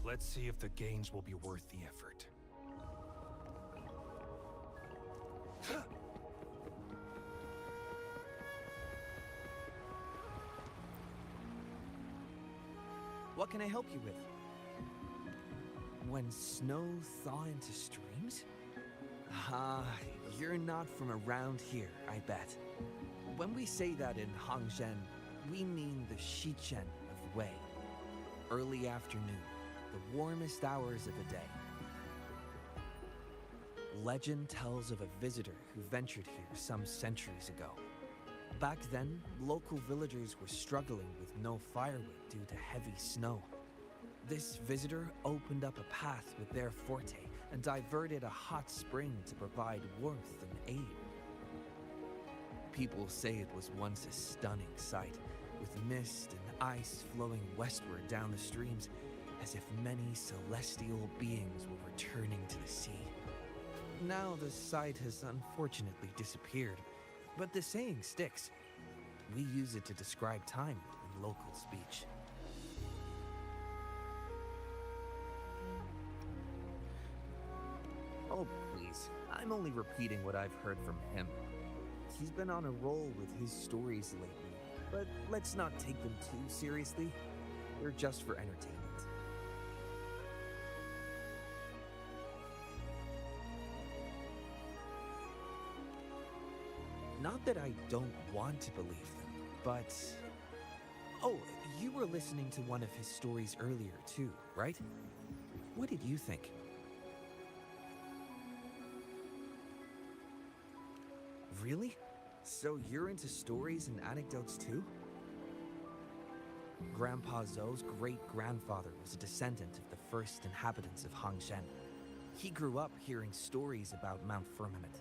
Let's see if the gains will be worth the effort. What can I help you with? When snow thaw into streams? Ah, you're not from around here, I bet. When we say that in Hangzhen, we mean the Shichen of Wei. Early afternoon, the warmest hours of the day. Legend tells of a visitor who ventured here some centuries ago. Back then, local villagers were struggling with no firewood due to heavy snow. This visitor opened up a path with their forte and diverted a hot spring to provide warmth and aid. People say it was once a stunning sight, with mist and ice flowing westward down the streams, as if many celestial beings were returning to the sea. Now the sight has unfortunately disappeared, but the saying sticks. We use it to describe time in local speech. Oh, please. I'm only repeating what I've heard from him. He's been on a roll with his stories lately, but let's not take them too seriously. They're just for entertainment. Not that I don't want to believe them, but... Oh, you were listening to one of his stories earlier too, right? What did you think? Really? So you're into stories and anecdotes too? Grandpa Zhou's great-grandfather was a descendant of the first inhabitants of Hangzhen. He grew up hearing stories about Mount Firmament.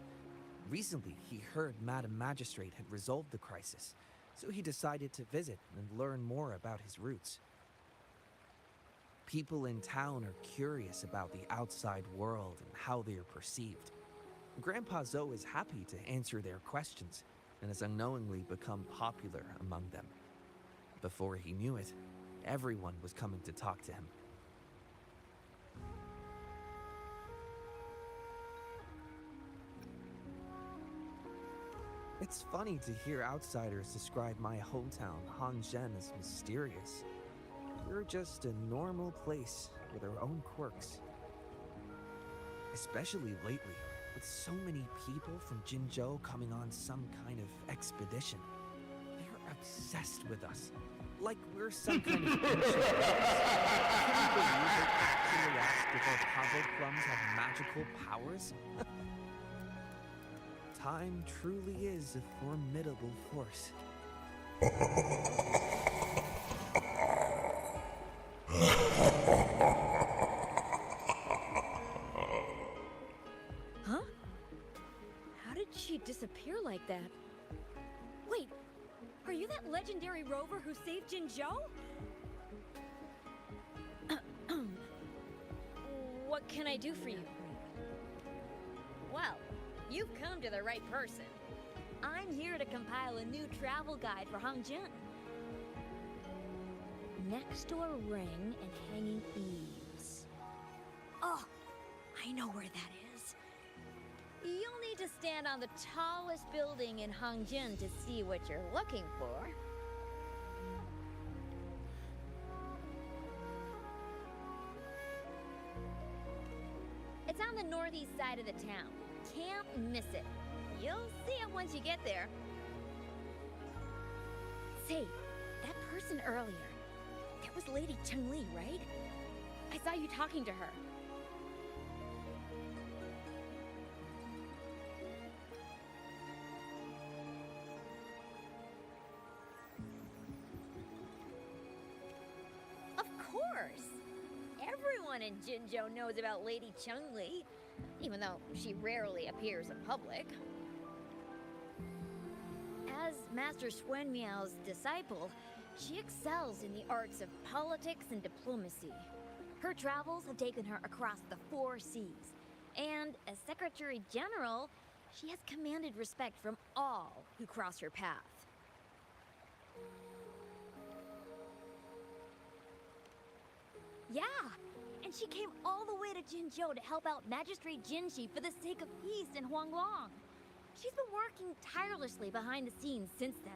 Recently, he heard Madam Magistrate had resolved the crisis, so he decided to visit and learn more about his roots. People in town are curious about the outside world and how they are perceived. Grandpa Zhou is happy to answer their questions and has unknowingly become popular among them. Before he knew it, everyone was coming to talk to him. It's funny to hear outsiders describe my hometown, Hangzhen, as mysterious. We're just a normal place with our own quirks. Especially lately, with so many people from Jinzhou coming on some kind of expedition. They're obsessed with us, like we're some kind of ancient race. Can you believe they actually asked if our Pavo plums have magical powers? Time truly is a formidable force. Huh? How did she disappear like that? Wait, are you that legendary rover who saved Jinzhou? What can I do for you? Well, you've come to the right person. I'm here to compile a new travel guide for Hangzhen. Next to a ring and hanging eaves. Oh, I know where that is. You'll need to stand on the tallest building in Hangzhen to see what you're looking for. It's on the northeast side of the town. Can't miss it. You'll see it once you get there. Say, that person earlier, that was Lady Chengli, right? I saw you talking to her. Of course! Everyone in Jinzhou knows about Lady Chengli, even though she rarely appears in public. As Master Xuan Miao's disciple, she excels in the arts of politics and diplomacy. Her travels have taken her across the 4 seas, and as Secretary General, she has commanded respect from all who cross her path. Yeah, she came all the way to Jinzhou to help out Magistrate Jinxi for the sake of peace in Huanglong. She's been working tirelessly behind the scenes since then,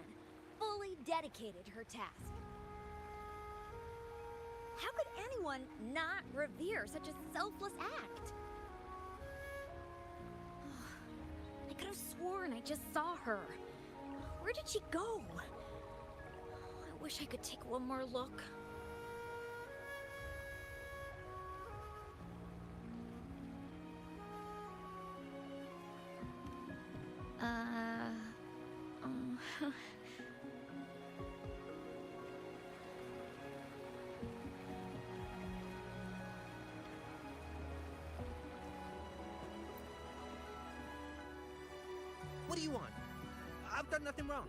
fully dedicated to her task. How could anyone not revere such a selfless act? I could have sworn I just saw her. Where did she go? I wish I could take one more look. What do you want? I've done nothing wrong.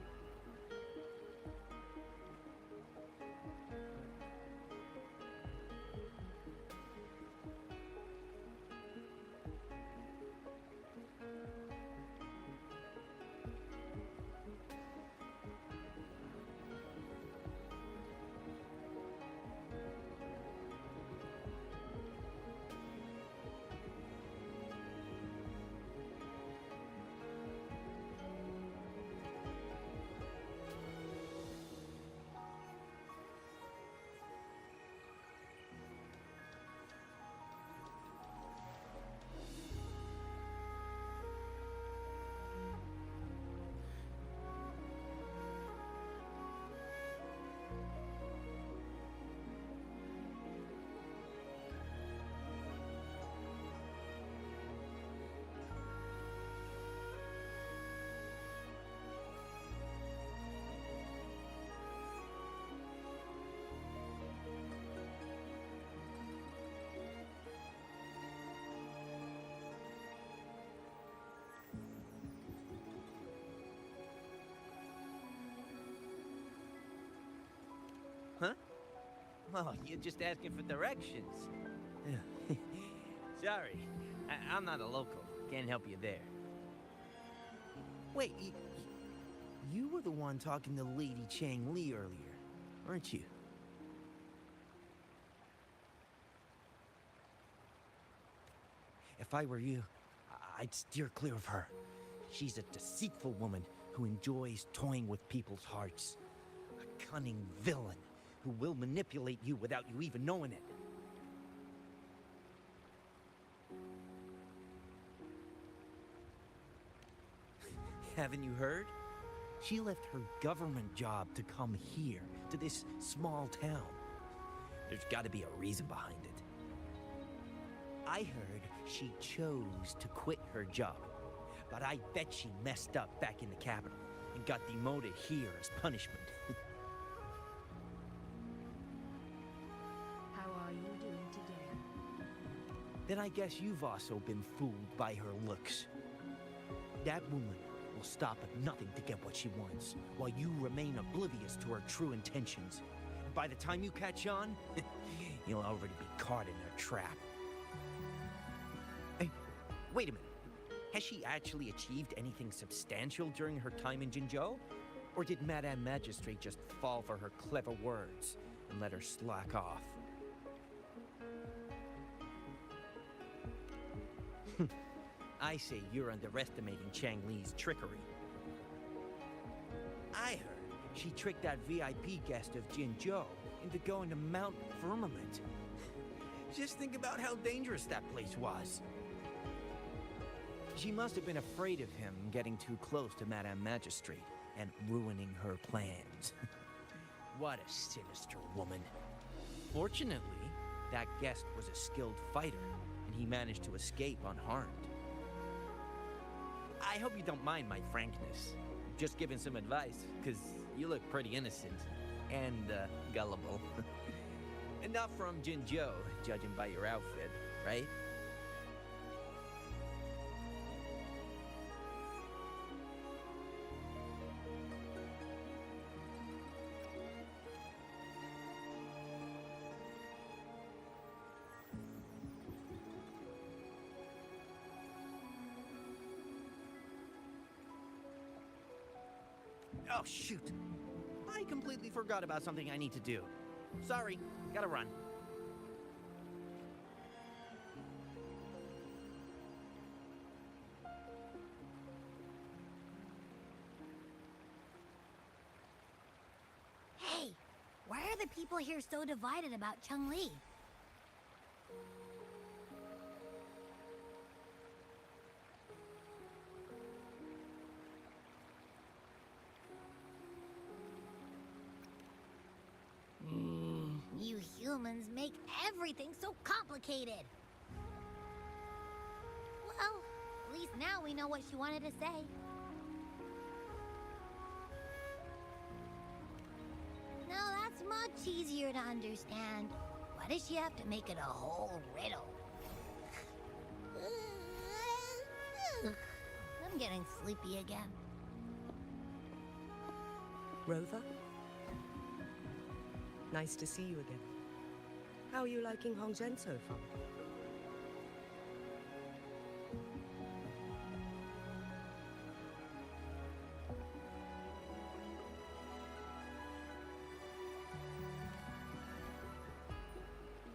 Huh? Oh, you're just asking for directions. Sorry, I'm not a local. Can't help you there. Wait, you were the one talking to Lady Chang Li earlier, weren't you? If I were you, I'd steer clear of her. She's a deceitful woman who enjoys toying with people's hearts. A cunning villain who will manipulate you without you even knowing it. Haven't you heard? She left her government job to come here, to this small town. There's gotta be a reason behind it. I heard she chose to quit her job, but I bet she messed up back in the capital and got demoted here as punishment. How are you doing today? Then I guess you've also been fooled by her looks. That woman will stop at nothing to get what she wants, while you remain oblivious to her true intentions. And by the time you catch on, you'll already be caught in her trap. Hey, wait a minute. Has she actually achieved anything substantial during her time in Jinzhou? Or did Madame Magistrate just fall for her clever words and let her slack off? I say you're underestimating Chang Li's trickery. I heard she tricked that VIP guest of Jinzhou into going to Mount Firmament. Just think about how dangerous that place was. She must have been afraid of him getting too close to Madame Magistrate and ruining her plans. What a sinister woman. Fortunately, that guest was a skilled fighter, and he managed to escape unharmed. I hope you don't mind my frankness. Just giving some advice, because you look pretty innocent and gullible. And not from Jinzhou, judging by your outfit, right? Oh, shoot. I completely forgot about something I need to do. Sorry, gotta run. the people here so divided about Chun-Li? You humans make everything so complicated. Well, at least now we know what she wanted to say. No, that's much easier to understand. Why does she have to make it a whole riddle? I'm getting sleepy again. Rover? Nice to see you again. How are you liking Hongzhen so far?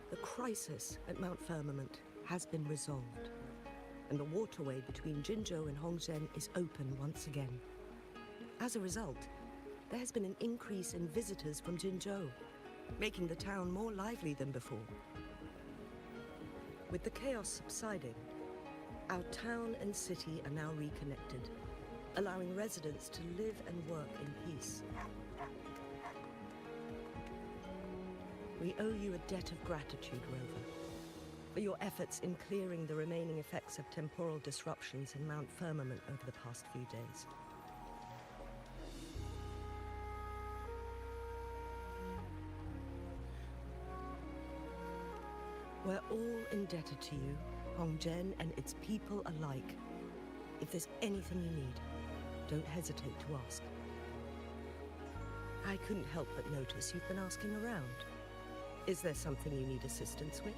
The crisis at Mount Firmament has been resolved, and the waterway between Jinzhou and Hongzhen is open once again. As a result, there has been an increase in visitors from Jinzhou, making the town more lively than before. With the chaos subsiding, our town and city are now reconnected, allowing residents to live and work in peace. We owe you a debt of gratitude, Rover, for your efforts in clearing the remaining effects of temporal disruptions in Mount Firmament over the past few days. We're all indebted to you, Hongzhen and its people alike. If there's anything you need, don't hesitate to ask. I couldn't help but notice you've been asking around. Is there something you need assistance with?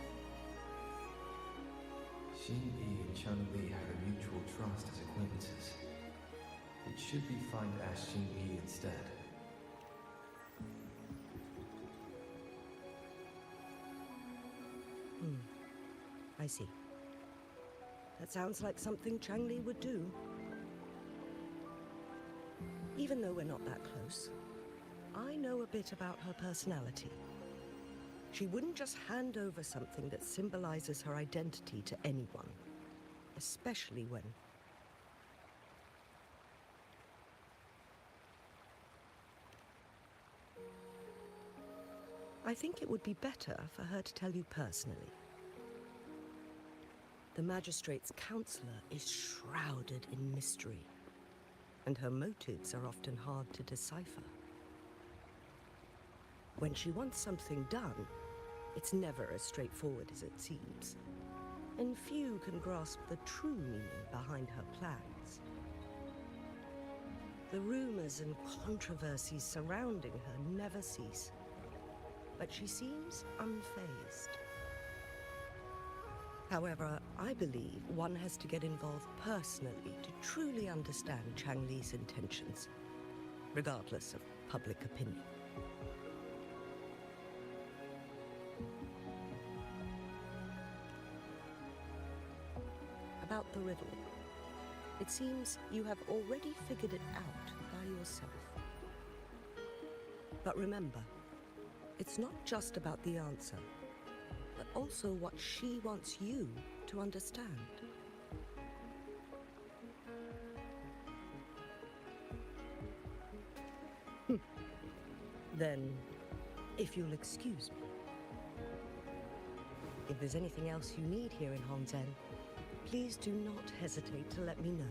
Xingyi and Chun-Li have a mutual trust as acquaintances. It should be fine to ask Xingyi instead. I see. That sounds like something Chang-Li would do. Even though we're not that close, I know a bit about her personality. She wouldn't just hand over something that symbolizes her identity to anyone, especially when... I think it would be better for her to tell you personally. The Magistrate's counselor is shrouded in mystery, and her motives are often hard to decipher. When she wants something done, it's never as straightforward as it seems, and few can grasp the true meaning behind her plans. The rumors and controversies surrounding her never cease, but she seems unfazed. However, I believe one has to get involved personally to truly understand Chang-Li's intentions, regardless of public opinion. About the riddle, it seems you have already figured it out by yourself. But remember, it's not just about the answer, but also what she wants you to understand. Then, if you'll excuse me, if there's anything else you need here in Hongzhen, please do not hesitate to let me know.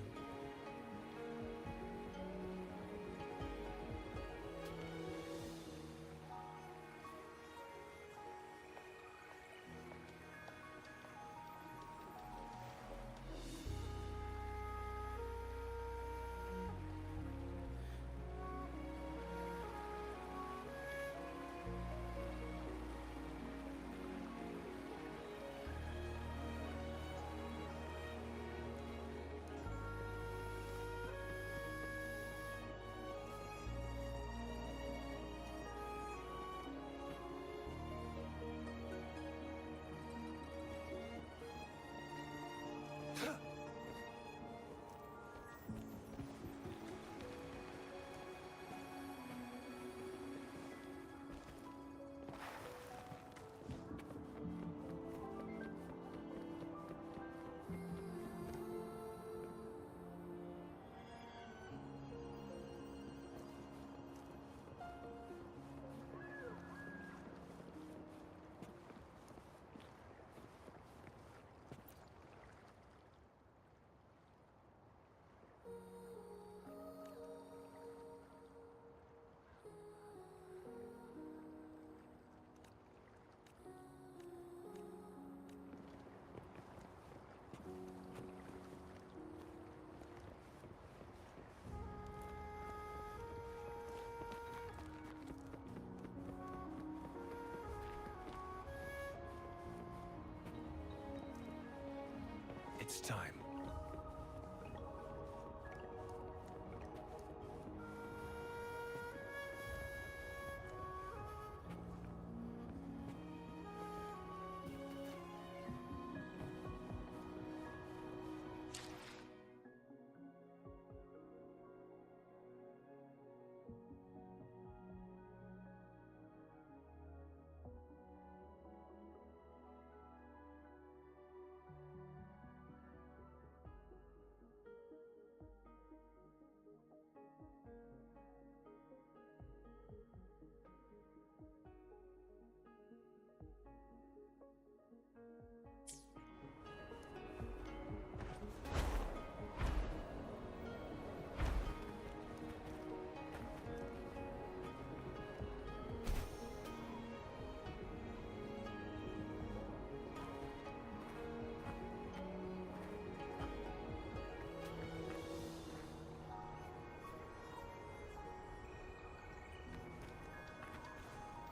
It's time.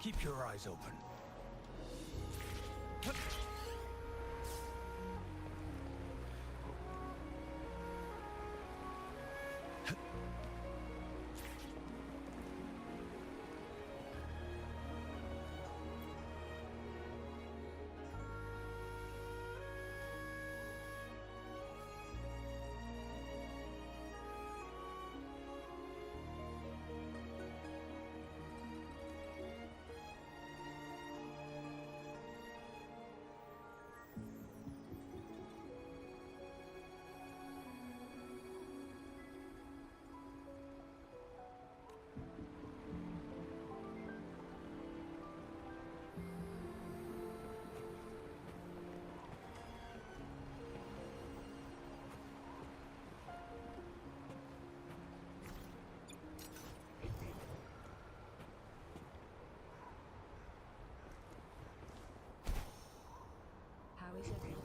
Keep your eyes open. How is everyone?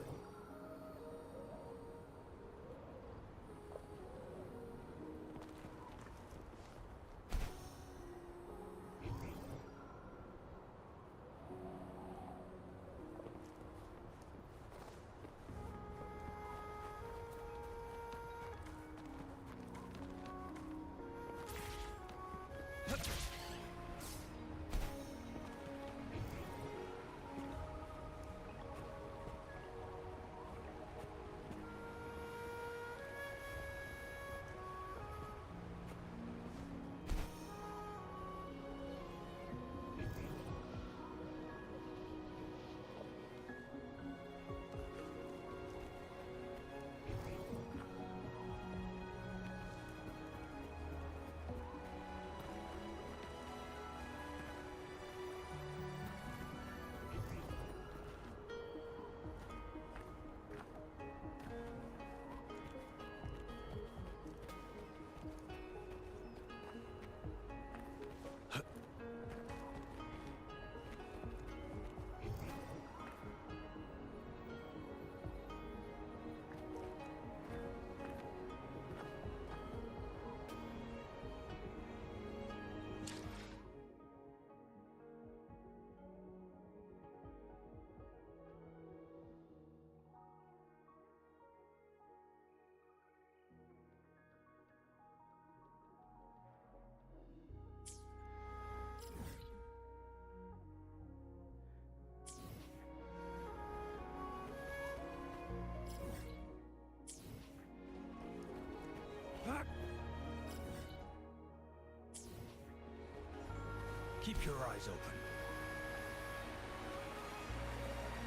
Keep your eyes open.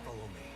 Follow me.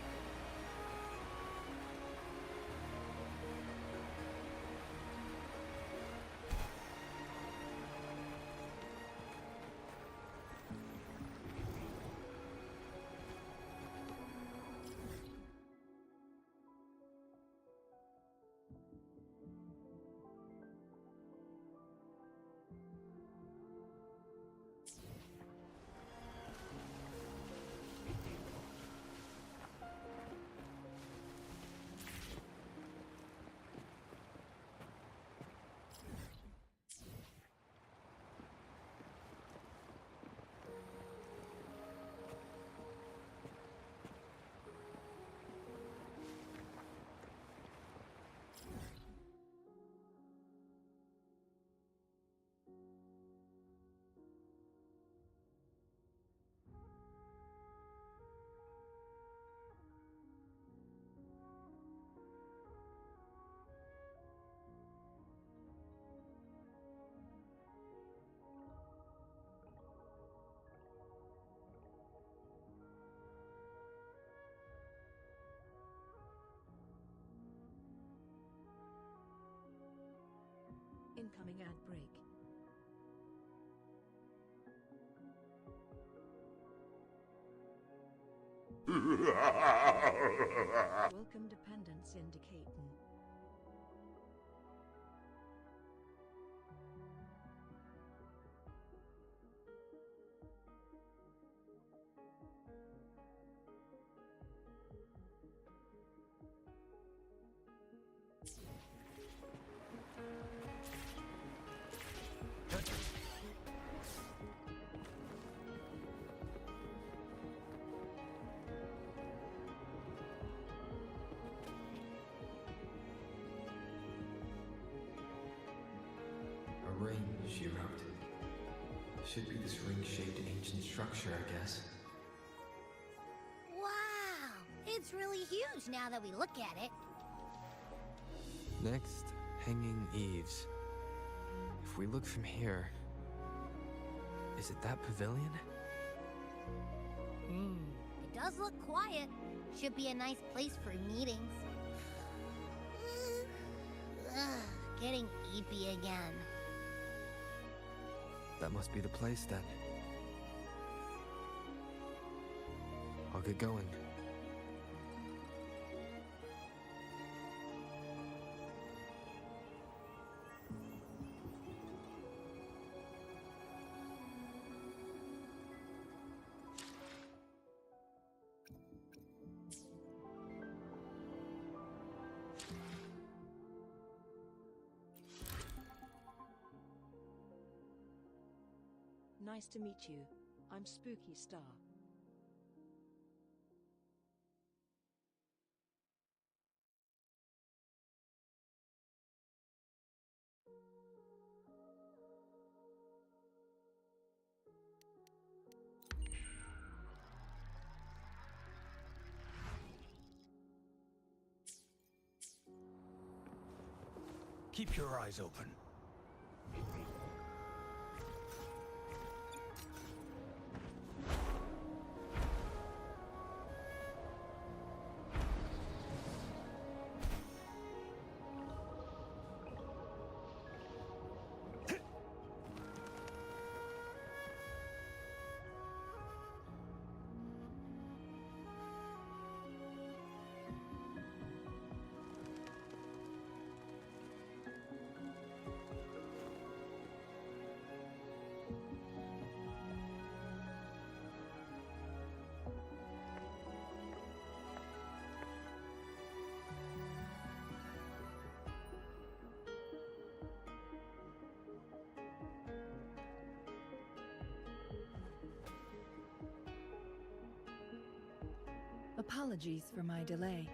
Incoming ad break. Welcome dependence indicating. A ring, she wrote. Should be this ring-shaped ancient structure, I guess. Wow! It's really huge now that we look at it. Next, hanging eaves. If we look from here, is it that pavilion? It does look quiet. Should be a nice place for meetings. Ugh, getting eepy again. That must be the place then. I'll get going. Nice to meet you. I'm Spooky Star. Keep your eyes open. Apologies for my delay.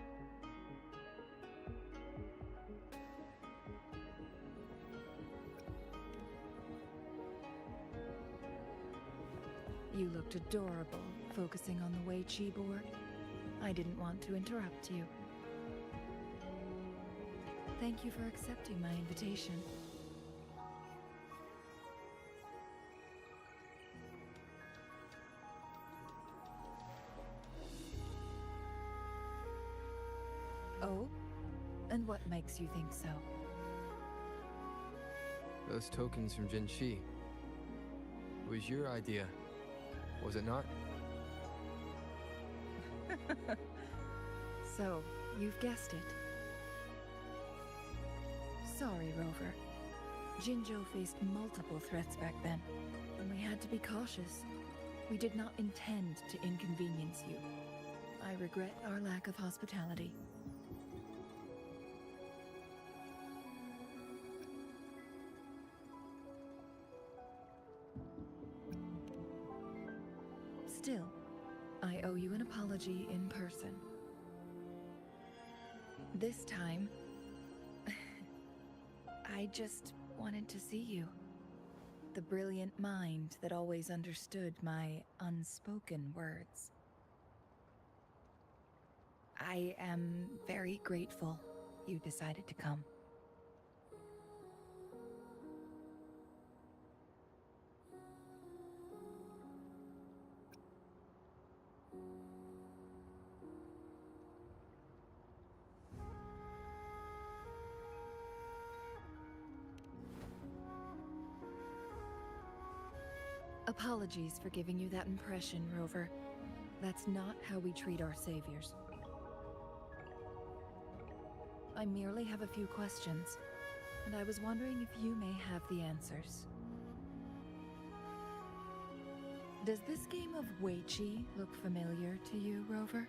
You looked adorable, focusing on the Wei Chi board. I didn't want to interrupt you. Thank you for accepting my invitation. Oh? And what makes you think so? Those tokens from Jinxi. It was your idea, was it not? So, you've guessed it. Sorry, Rover. Jinzhou faced multiple threats back then, and we had to be cautious. We did not intend to inconvenience you. I regret our lack of hospitality. Still, I owe you an apology in person. This time, I just wanted to see you. The brilliant mind that always understood my unspoken words. I am very grateful you decided to come. Apologies for giving you that impression, Rover. That's not how we treat our saviors. I merely have a few questions, and I was wondering if you may have the answers. Does this game of Weiqi look familiar to you, Rover?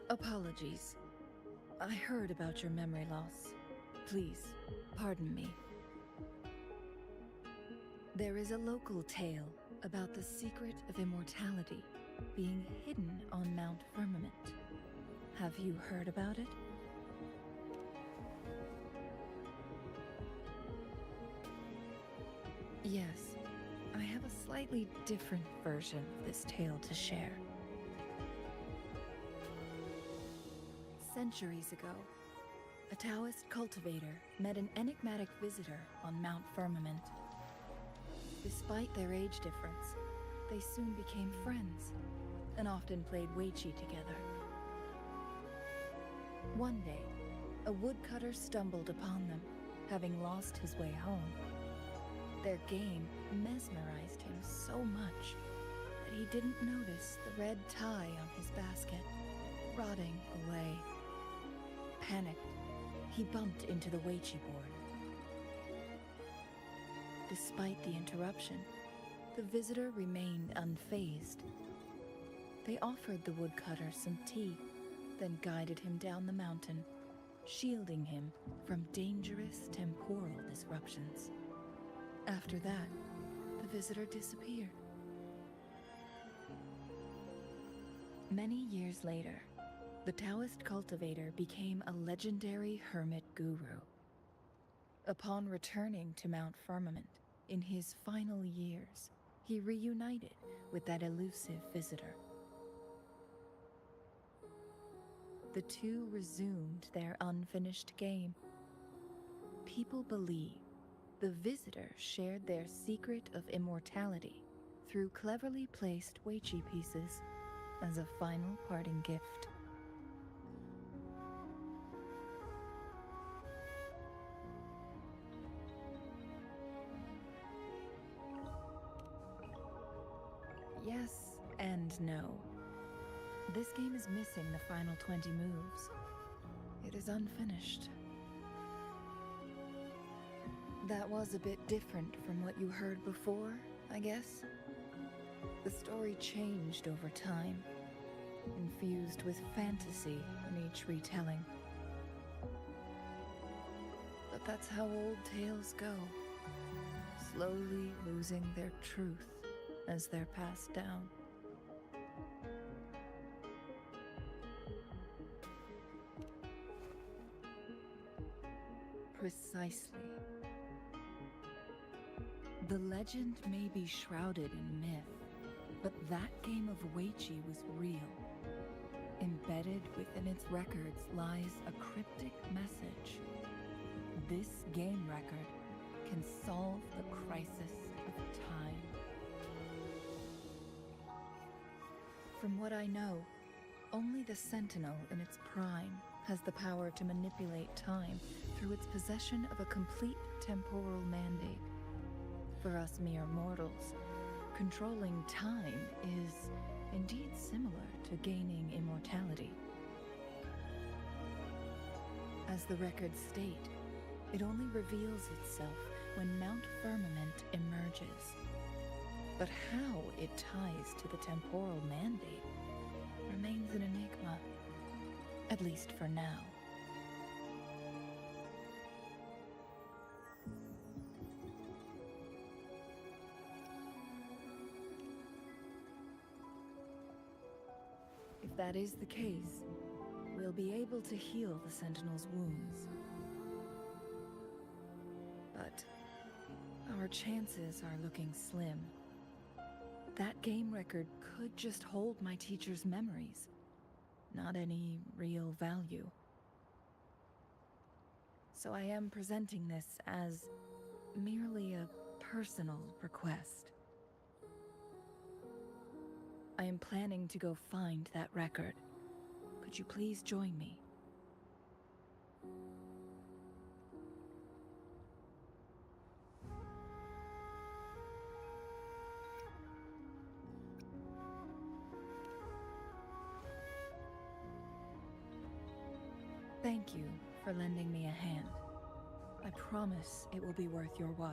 Apologies. I heard about your memory loss. Please, pardon me. There is a local tale about the secret of immortality being hidden on Mount Firmament. Have you heard about it? Yes, I have a slightly different version of this tale to share. Centuries ago, a Taoist cultivator met an enigmatic visitor on Mount Firmament. Despite their age difference, they soon became friends and often played Weiqi together. One day, a woodcutter stumbled upon them, having lost his way home. Their game mesmerized him so much that he didn't notice the red tie on his basket, rotting away. Panicked, he bumped into the Weiqi board. Despite the interruption, the visitor remained unfazed. They offered the woodcutter some tea, then guided him down the mountain, shielding him from dangerous temporal disruptions. After that, the visitor disappeared. Many years later, the Taoist cultivator became a legendary hermit guru. Upon returning to Mount Firmament in his final years, he reunited with that elusive visitor. The two resumed their unfinished game. People believe the visitor shared their secret of immortality through cleverly placed Weiqi pieces as a final parting gift. Yes and no. This game is missing the final 20 moves. It is unfinished. That was a bit different from what you heard before, I guess. The story changed over time, infused with fantasy in each retelling. But that's how old tales go, slowly losing their truth as they're passed down. Precisely. The legend may be shrouded in myth, but that game of Weiqi was real. Embedded within its records lies a cryptic message. This game record can solve the crisis of time. From what I know, only the Sentinel in its prime has the power to manipulate time through its possession of a complete temporal mandate. For us mere mortals, controlling time is indeed similar to gaining immortality. As the records state, it only reveals itself when Mount Firmament emerges. But how it ties to the temporal mandate remains an enigma, at least for now. If that is the case, we'll be able to heal the Sentinel's wounds. But our chances are looking slim. That game record could just hold my teacher's memories, not any real value. So I am presenting this as merely a personal request. am planning to go find that record. Could you please join me? Thank you for lending me a hand. I promise it will be worth your while.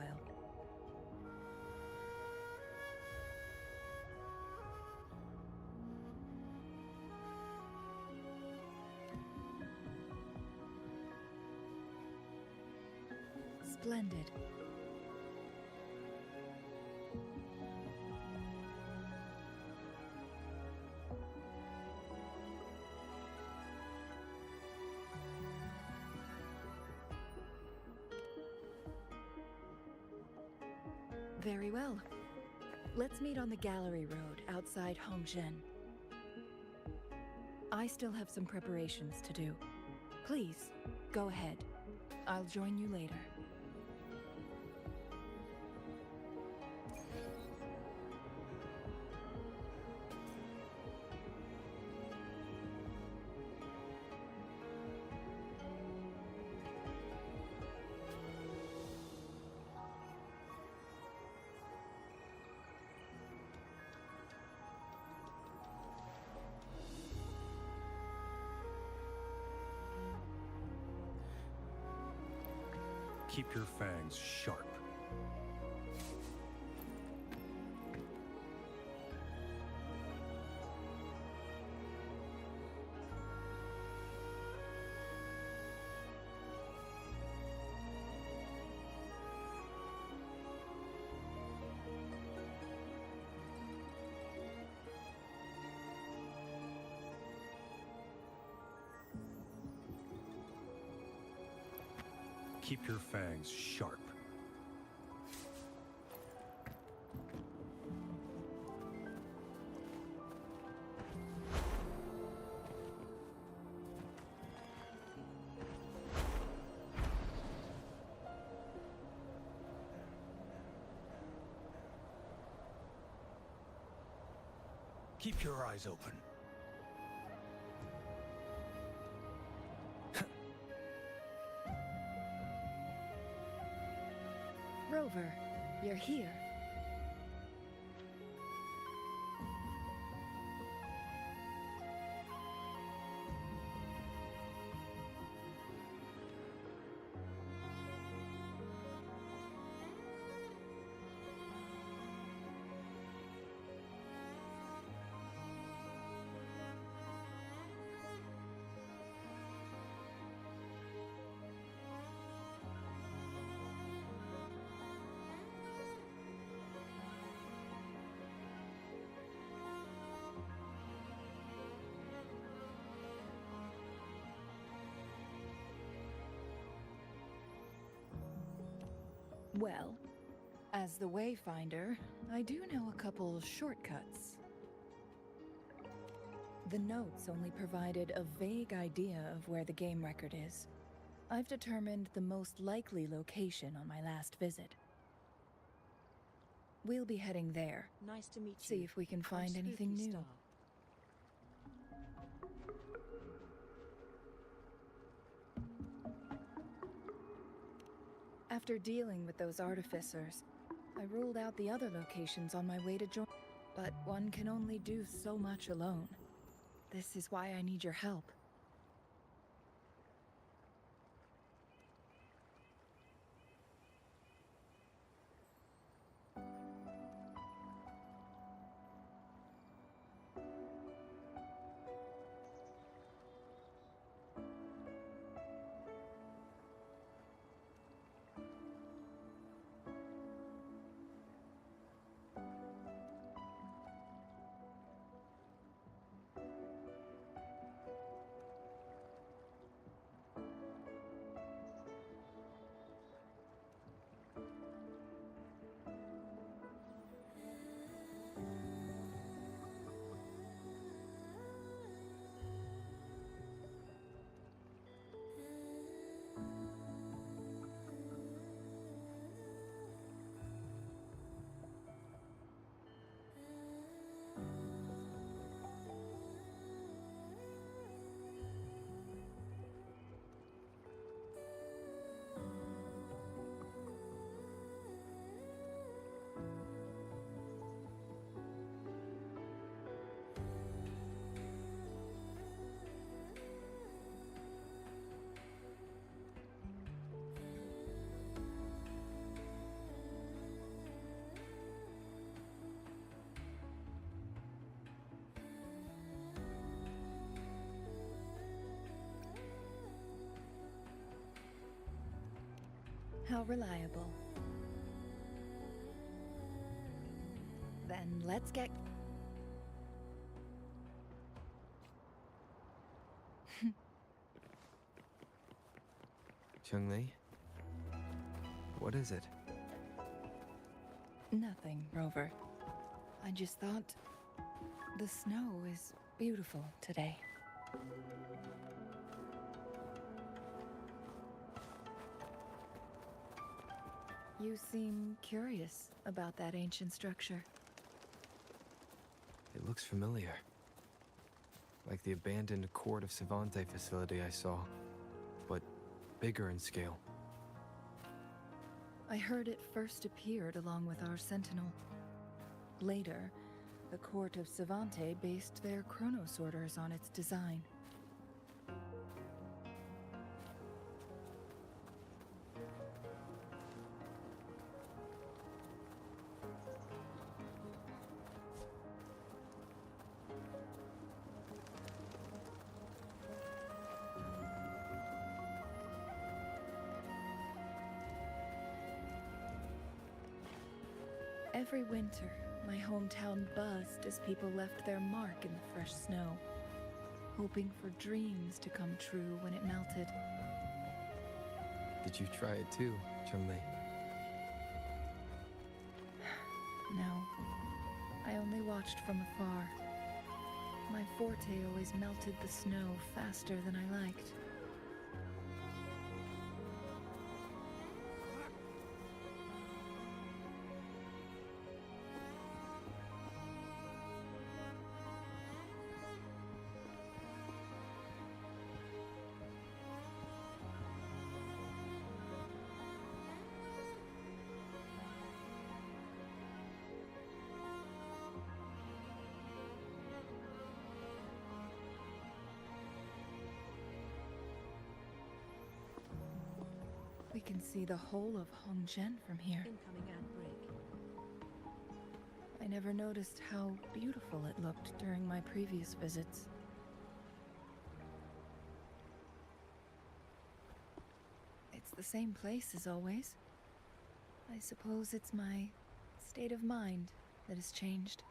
Splendid. Very well. Let's meet on the gallery road outside Hongzhen. I still have some preparations to do. Please, go ahead. I'll join you later. Keep your fangs sharp. Keep your fangs sharp. Keep your eyes open. Rover, you're here. Well, as the Wayfinder, I do know a couple shortcuts. The notes only provided a vague idea of where the game record is. I've determined the most likely location on my last visit. We'll be heading there. Nice to meet you. See if we can find I'm anything Spooky new. Star. After dealing with those artificers, I ruled out the other locations on my way to join. But one can only do so much alone. This is why I need your help. How reliable. Then let's get... Chungli? What is it? Nothing, Rover. I just thought the snow is beautiful today. You seem curious about that ancient structure. It looks familiar. Like the abandoned Court of Savante facility I saw, but bigger in scale. I heard it first appeared along with our Sentinel. Later, the Court of Savante based their Chronos orders on its design. Every winter, my hometown buzzed as people left their mark in the fresh snow, hoping for dreams to come true when it melted. Did you try it too, Chungli? No, I only watched from afar. My forte always melted the snow faster than I liked. We can see the whole of Hongzhen from here. Incoming ad break. I never noticed how beautiful it looked during my previous visits. It's the same place as always. I suppose it's my state of mind that has changed.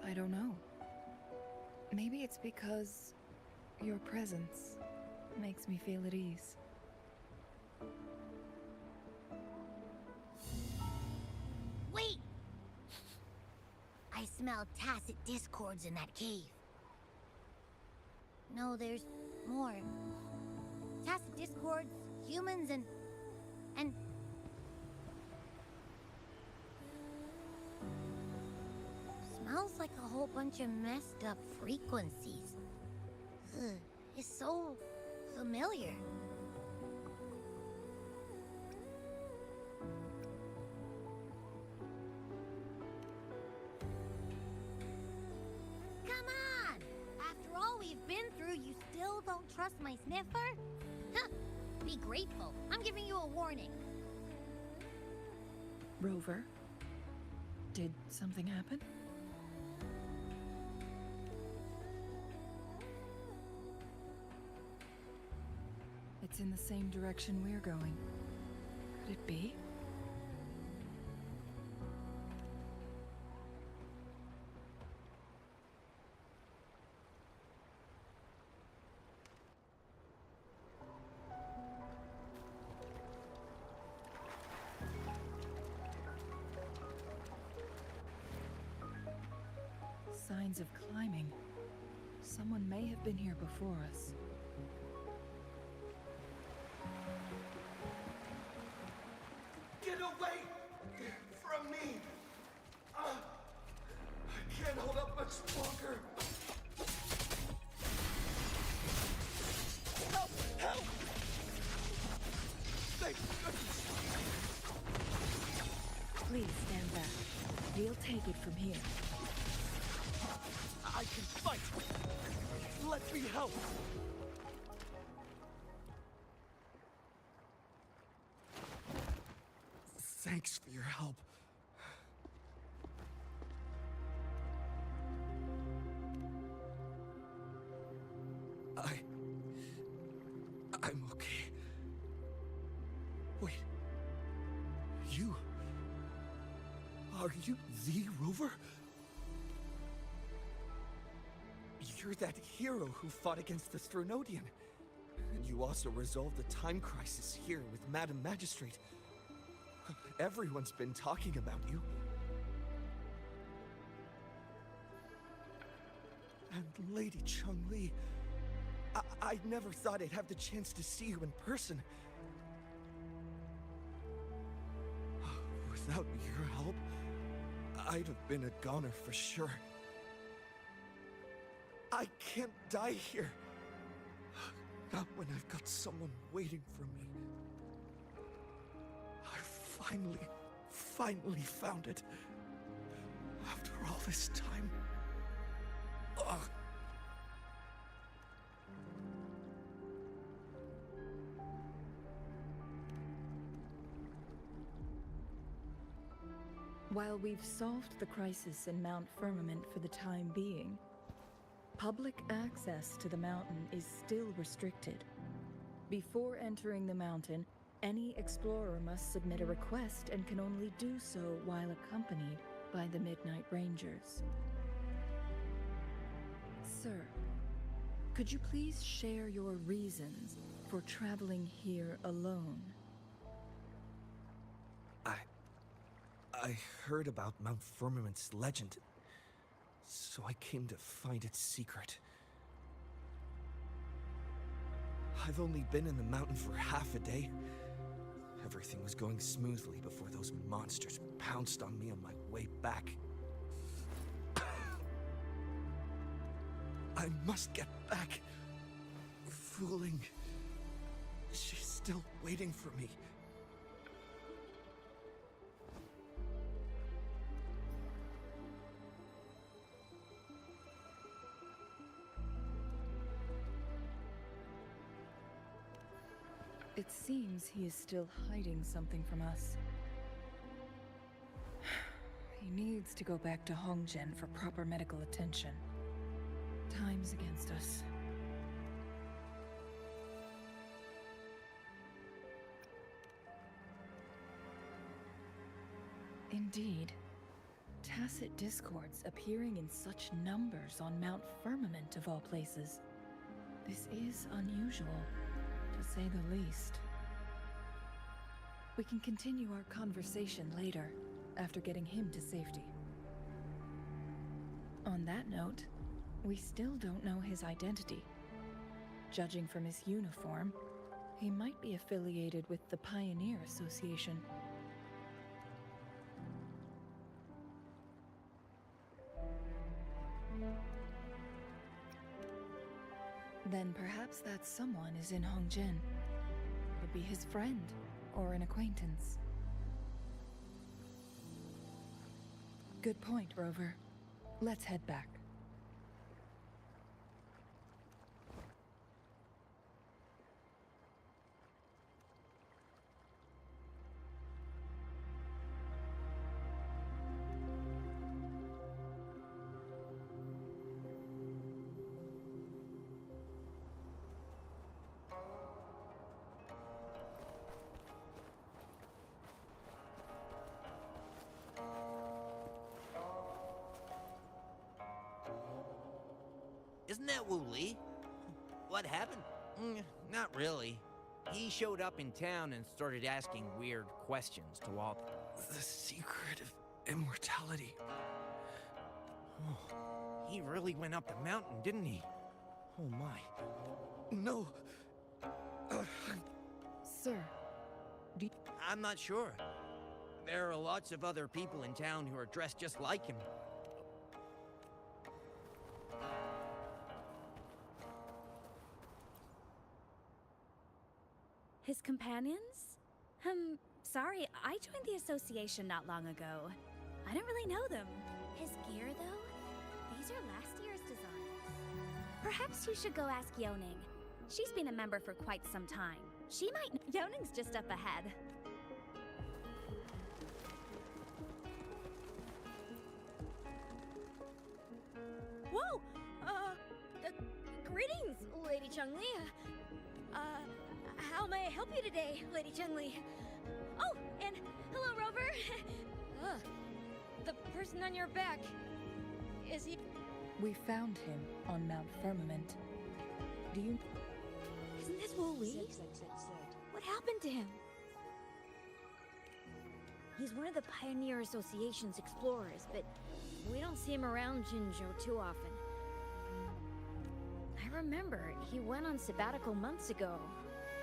I don't know. Maybe it's because your presence makes me feel at ease. Wait! I smell tacit discords in that cave. No, there's more. Tacit discords, humans, and... Smells like a whole bunch of messed up frequencies. Ugh, it's so familiar. Come on! After all we've been through, you still don't trust my sniffer? Huh! Be grateful. I'm giving you a warning. Rover, did something happen? It's in the same direction we're going. Could it be? signs of climbing. Someone may have been here before us. Get away from me! I can't hold up much longer. Help! Help! Thank goodness! Please stand back. We'll take it from here. I can fight! Let me help! Thanks for your help. I'm okay. Wait. You... Are you the Rover? You're that hero who fought against the Stronodian. And you also resolved the time crisis here with Madam Magistrate. Everyone's been talking about you. And Lady Chun-Li, I never thought I'd have the chance to see you in person. Without your help, I'd have been a goner for sure. I can't die here. Not when I've got someone waiting for me. I finally found it. After all this time. Ugh. While we've solved the crisis in Mount Firmament for the time being, public access to the mountain is still restricted. Before entering the mountain, any explorer must submit a request and can only do so while accompanied by the Midnight Rangers. Sir, could you please share your reasons for traveling here alone? I heard about Mount Firmament's legend, so I came to find its secret. I've only been in the mountain for half a day. Everything was going smoothly before those monsters pounced on me on my way back. I must get back. Fooling. She's still waiting for me. It seems he is still hiding something from us. He needs to go back to Hongzhen for proper medical attention. Time's against us. Indeed. Tacit discords appearing in such numbers on Mount Firmament of all places. This is unusual, to say the least. We can continue our conversation later, after getting him to safety. On that note, we still don't know his identity. Judging from his uniform, he might be affiliated with the Pioneer Association. Then perhaps that someone is in Hongzhen. Would be his friend, or an acquaintance. Good point, Rover. Let's head back. Isn't that Wu Li? What happened? Not really. He showed up in town and started asking weird questions to all... The secret of immortality. He really went up the mountain, didn't he? Oh my. No. Sir, I'm not sure. There are lots of other people in town who are dressed just like him. His companions? Sorry, I joined the association not long ago. I don't really know them. His gear, though? These are last year's designs. Perhaps you should go ask Yoning. She's been a member for quite some time. She might. Yoning's just up ahead. Whoa! Greetings, Lady Chungli. How may I help you today, Lady Chungli? Oh, and hello, Rover. The person on your back. Is he? we found him on Mount Firmament. Do you... Isn't this Wu Li? What happened to him? He's one of the Pioneer Association's explorers, but we don't see him around Jinzhou too often. I remember he went on sabbatical months ago,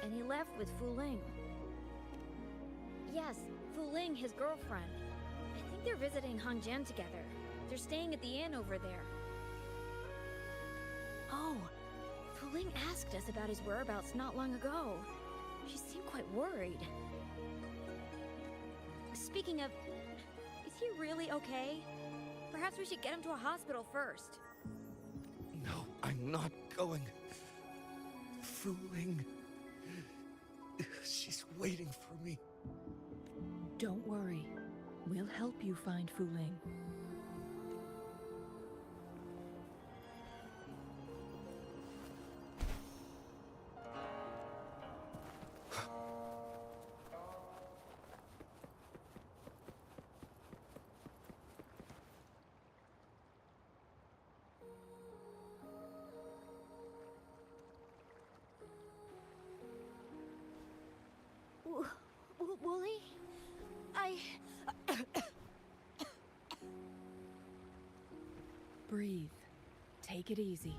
and he left with Fu Ling. Yes, Fu Ling, his girlfriend. I think they're visiting Hongjian together. They're staying at the inn over there. Oh, Fu Ling asked us about his whereabouts not long ago. She seemed quite worried. Speaking of, is he really okay? Perhaps we should get him to a hospital first. No, I'm not going. Fooling. She's waiting for me. Don't worry. We'll help you find Fu Ling. Wooly? Breathe. Take it easy.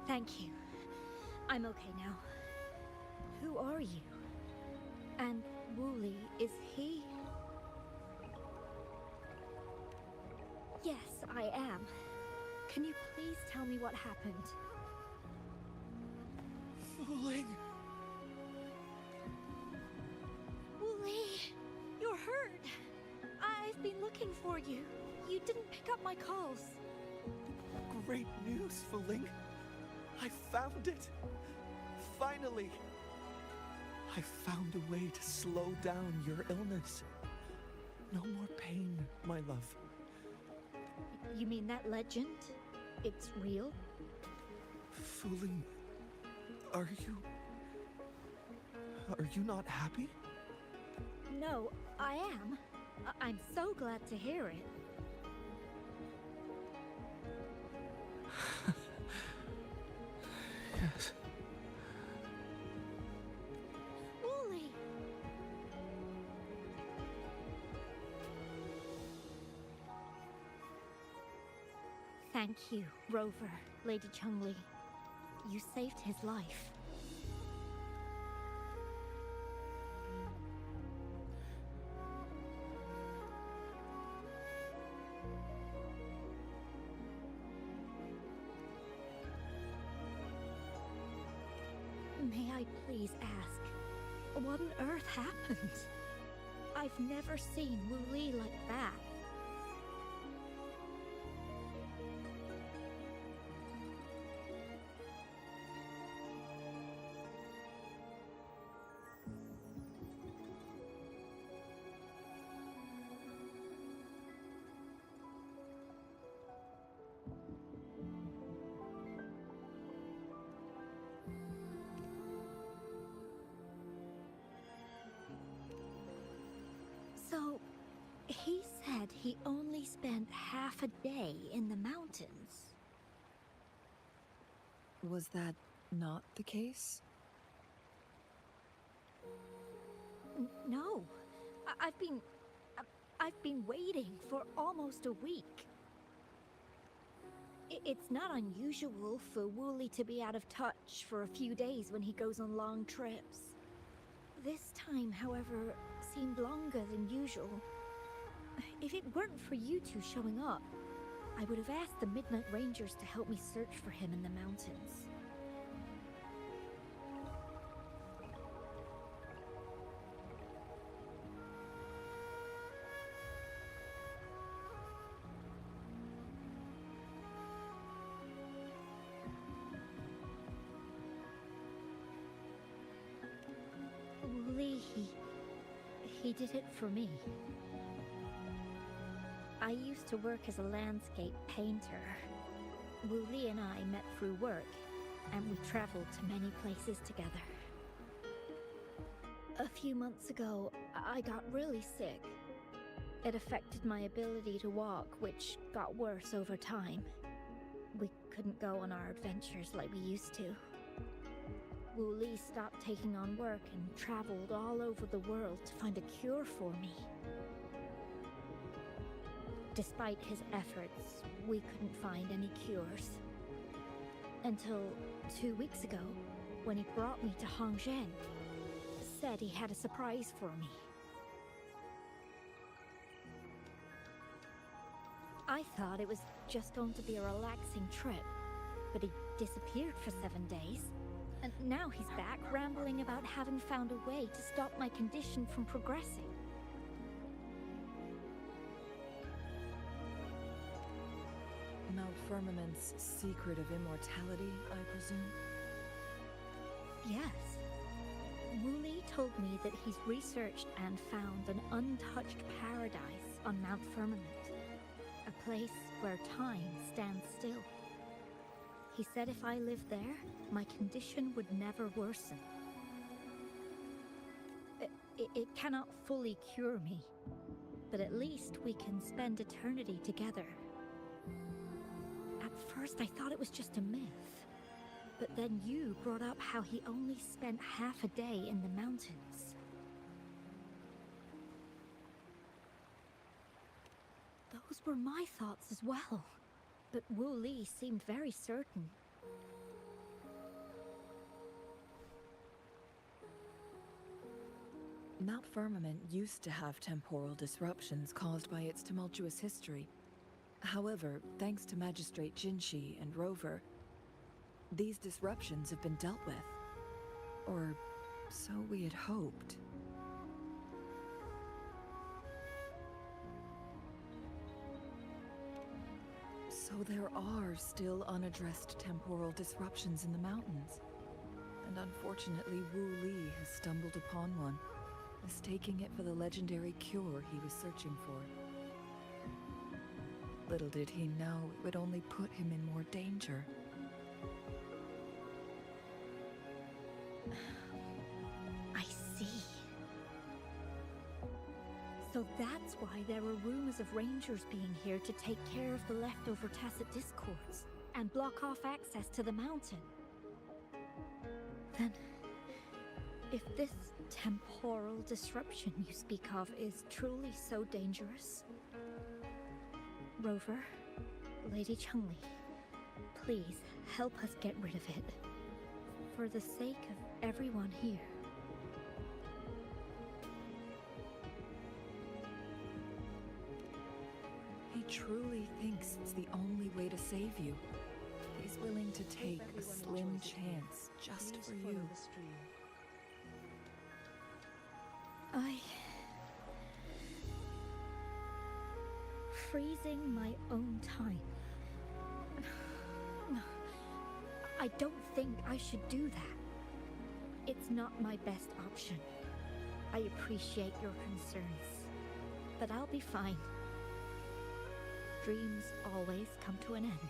Thank you. I'm okay now. Who are you? And Wooly, is he? Yes, I am. Can you please tell me what happened? Fooling. Wooly, you're hurt. I've been looking for you. You didn't pick up my calls. Great news, Fooling. I found it. Finally. I found a way to slow down your illness. No more pain, my love. You mean that legend? It's real? Fooling. Are you not happy? No, I am. I'm so glad to hear it. Yes. Wooly! Thank you, Rover, Lady Chungli. You saved his life. May I please ask, what on earth happened? I've never seen Wu Li like that. So, he said he only spent half a day in the mountains. Was that not the case? No. I've been... I've been waiting for almost a week. It's not unusual for Wooly to be out of touch for a few days when he goes on long trips. This time, however, seemed longer than usual. If it weren't for you two showing up, I would have asked the Midnight Rangers to help me search for him in the mountains. Wooly, he did it for me. I used to work as a landscape painter. Wooly and I met through work, and we traveled to many places together. A few months ago, I got really sick. It affected my ability to walk, which got worse over time. We couldn't go on our adventures like we used to. Wooly stopped taking on work and traveled all over the world to find a cure for me. Despite his efforts, we couldn't find any cures. Until 2 weeks ago, when he brought me to Hongzhen, said he had a surprise for me. I thought it was just going to be a relaxing trip, but he disappeared for 7 days. And now he's back rambling about having found a way to stop my condition from progressing. Mount Firmament's secret of immortality, I presume? Yes. Wooly told me that he's researched and found an untouched paradise on Mount Firmament. A place where time stands still. He said if I lived there, my condition would never worsen. It cannot fully cure me, but at least we can spend eternity together. At first I thought it was just a myth, but then you brought up how he only spent half a day in the mountains. Those were my thoughts as well. But Wooly seemed very certain. Mount Firmament used to have temporal disruptions caused by its tumultuous history. However, thanks to Magistrate Jinshi and Rover, these disruptions have been dealt with. Or so we had hoped. So there are still unaddressed temporal disruptions in the mountains. And unfortunately, Wu Li has stumbled upon one, mistaking it for the legendary cure he was searching for. Little did he know it would only put him in more danger. I see. So that's why there were rumors of rangers being here to take care of the leftover Tacit Discords and block off access to the mountain. Then, if this temporal disruption you speak of is truly so dangerous, Rover, Lady Chungli, please help us get rid of it. For the sake of everyone here. He truly thinks it's the only way to save you. He's willing to take a slim chance just for you. Freezing my own time. I don't think I should do that. It's not my best option. I appreciate your concerns, but I'll be fine. Dreams always come to an end.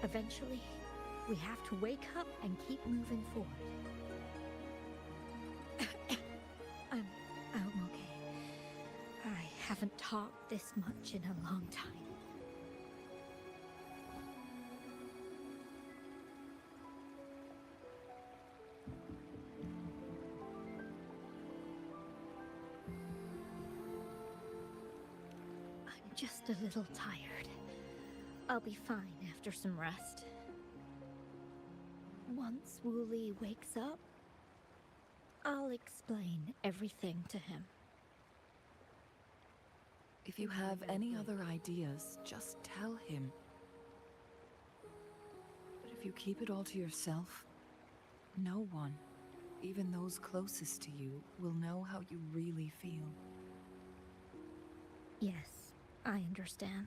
Eventually, we have to wake up and keep moving forward. I'm okay. I haven't talked this much in a long time. a little tired. I'll be fine after some rest. Once Wooly wakes up, I'll explain everything to him. If you have any other ideas, just tell him. But if you keep it all to yourself, no one, even those closest to you, will know how you really feel. Yes, I understand.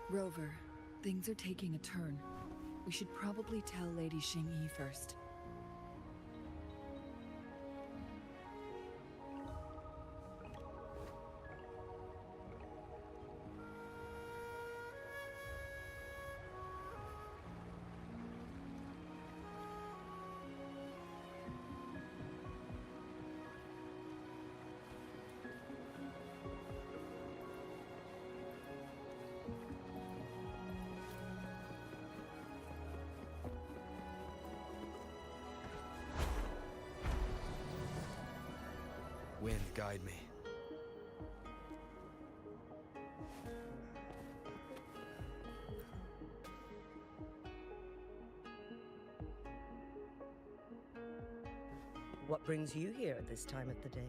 Rover, things are taking a turn. We should probably tell Lady Xingyi first. Wind, guide me. What brings you here at this time of the day?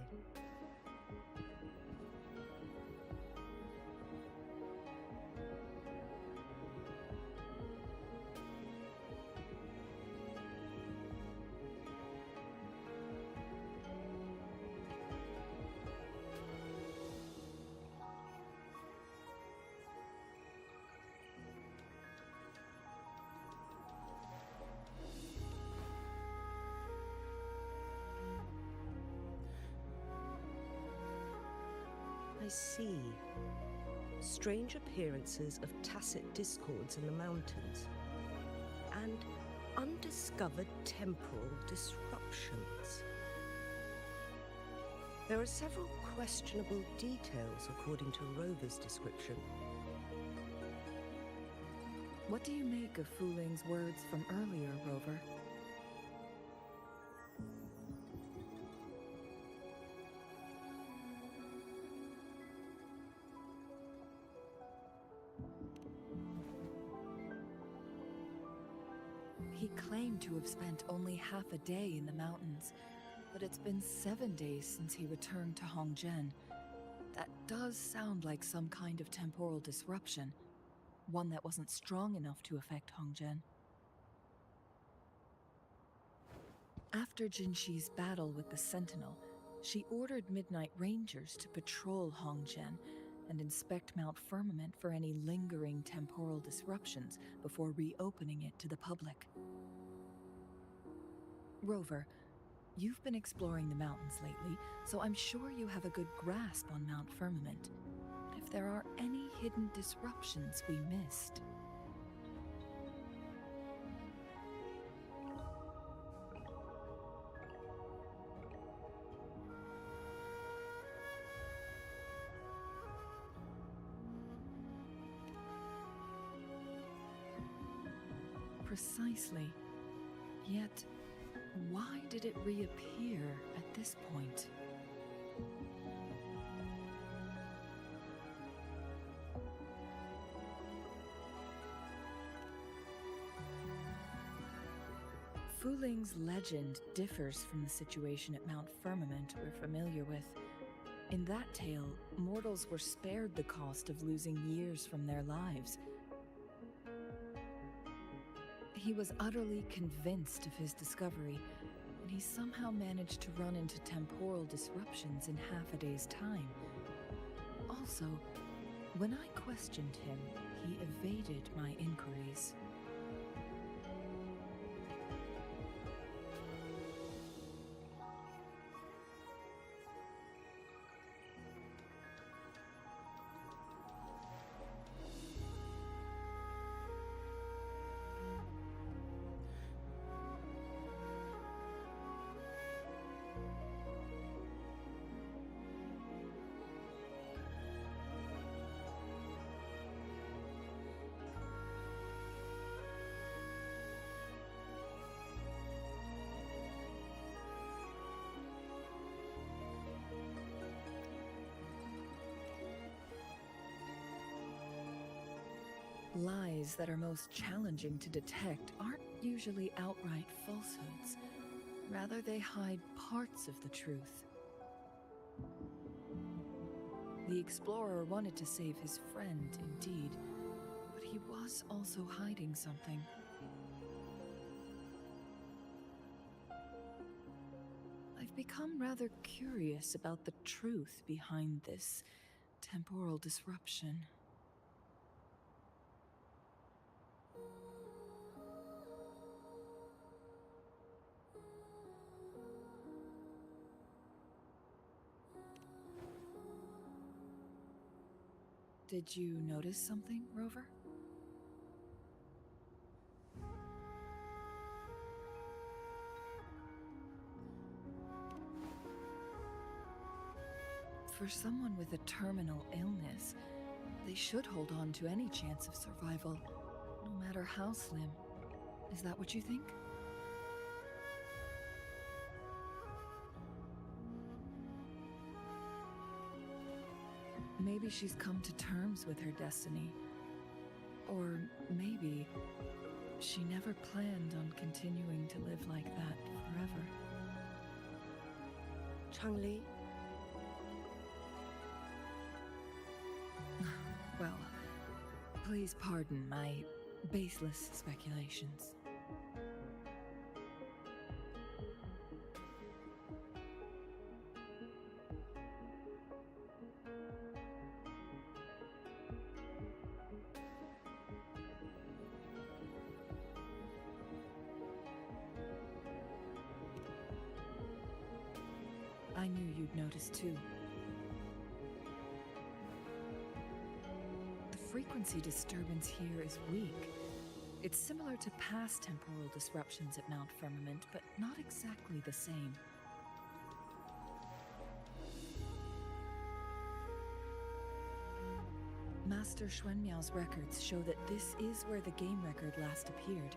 I see. Strange appearances of tacit discords in the mountains, and undiscovered temporal disruptions. There are several questionable details according to Rover's description. What do you make of Fu Ling's words from earlier, Rover? He claimed to have spent only half a day in the mountains, but it's been 7 days since he returned to Hongzhen. That does sound like some kind of temporal disruption, one that wasn't strong enough to affect Hongzhen. After Jinxi's battle with the Sentinel, she ordered Midnight Rangers to patrol Hongzhen and inspect Mount Firmament for any lingering temporal disruptions before reopening it to the public. Rover, you've been exploring the mountains lately, so I'm sure you have a good grasp on Mount Firmament. But if there are any hidden disruptions we missed... Precisely. Yet, why did it reappear at this point? Fu Ling's legend differs from the situation at Mount Firmament we're familiar with. In that tale, mortals were spared the cost of losing years from their lives. He was utterly convinced of his discovery, and he somehow managed to run into temporal disruptions in half a day's time. Also, when I questioned him, he evaded my inquiries. Lies that are most challenging to detect aren't usually outright falsehoods. Rather, they hide parts of the truth. The explorer wanted to save his friend, indeed, but he was also hiding something. I've become rather curious about the truth behind this temporal disruption. Did you notice something, Rover? For someone with a terminal illness, they should hold on to any chance of survival, no matter how slim. Is that what you think? Maybe she's come to terms with her destiny. Or maybe she never planned on continuing to live like that forever. Changli? Well, please pardon my baseless speculations. I knew you'd notice too. The frequency disturbance here is weak. It's similar to past temporal disruptions at Mount Firmament, but not exactly the same. Master Xuanmiao's records show that this is where the game record last appeared.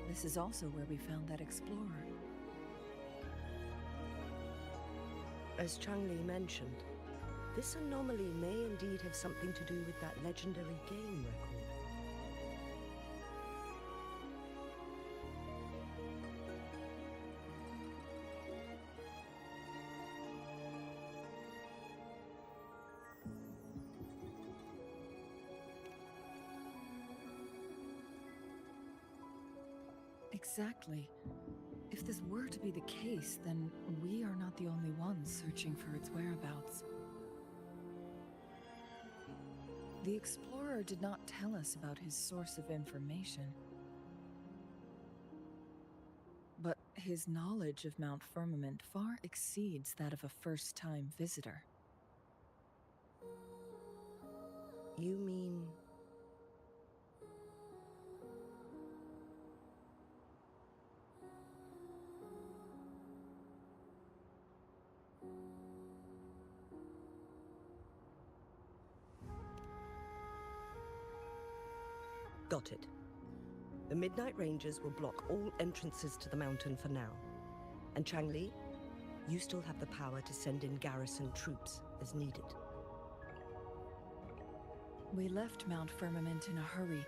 This is also where we found that explorer. As Changli mentioned, this anomaly may indeed have something to do with that legendary game record. Exactly. If this were to be the case, then we are not the only ones searching for its whereabouts. The explorer did not tell us about his source of information. But his knowledge of Mount Firmament far exceeds that of a first-time visitor. You mean... Got it. The Midnight Rangers will block all entrances to the mountain for now. And Changli, you still have the power to send in garrison troops as needed. We left Mount Firmament in a hurry.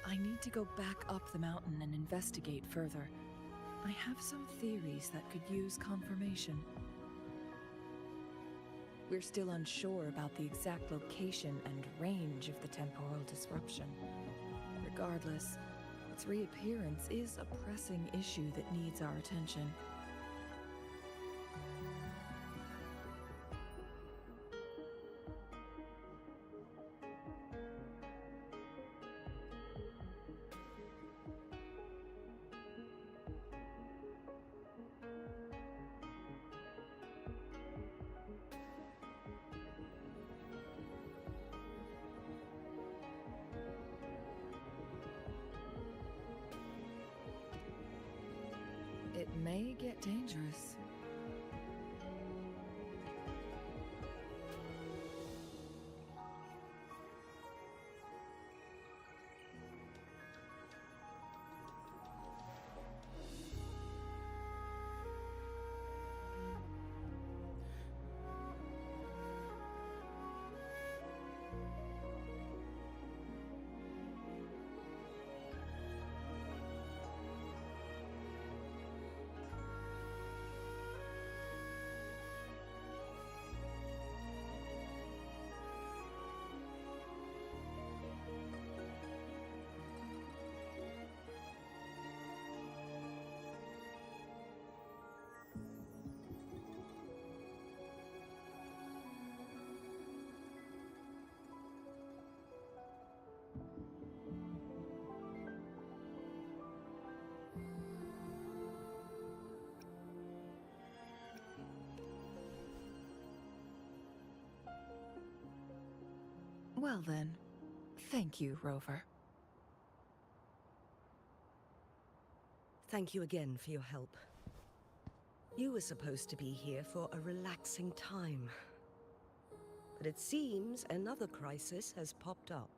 I need to go back up the mountain and investigate further. I have some theories that could use confirmation. We're still unsure about the exact location and range of the temporal disruption. Regardless, its reappearance is a pressing issue that needs our attention. It may get dangerous. Well then, thank you, Rover. Thank you again for your help. You were supposed to be here for a relaxing time. But it seems another crisis has popped up.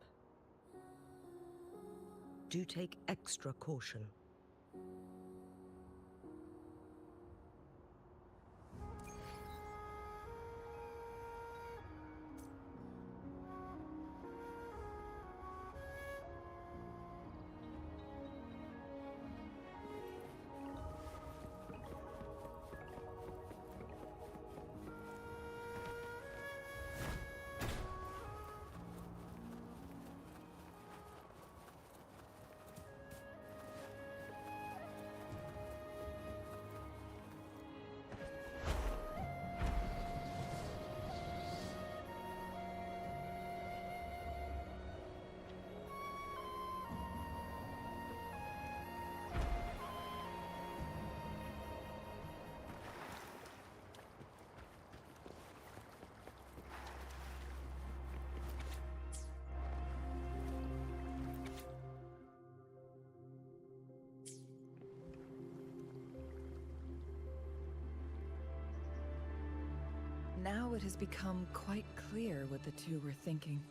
Do take extra caution. Now it has become quite clear what the two were thinking.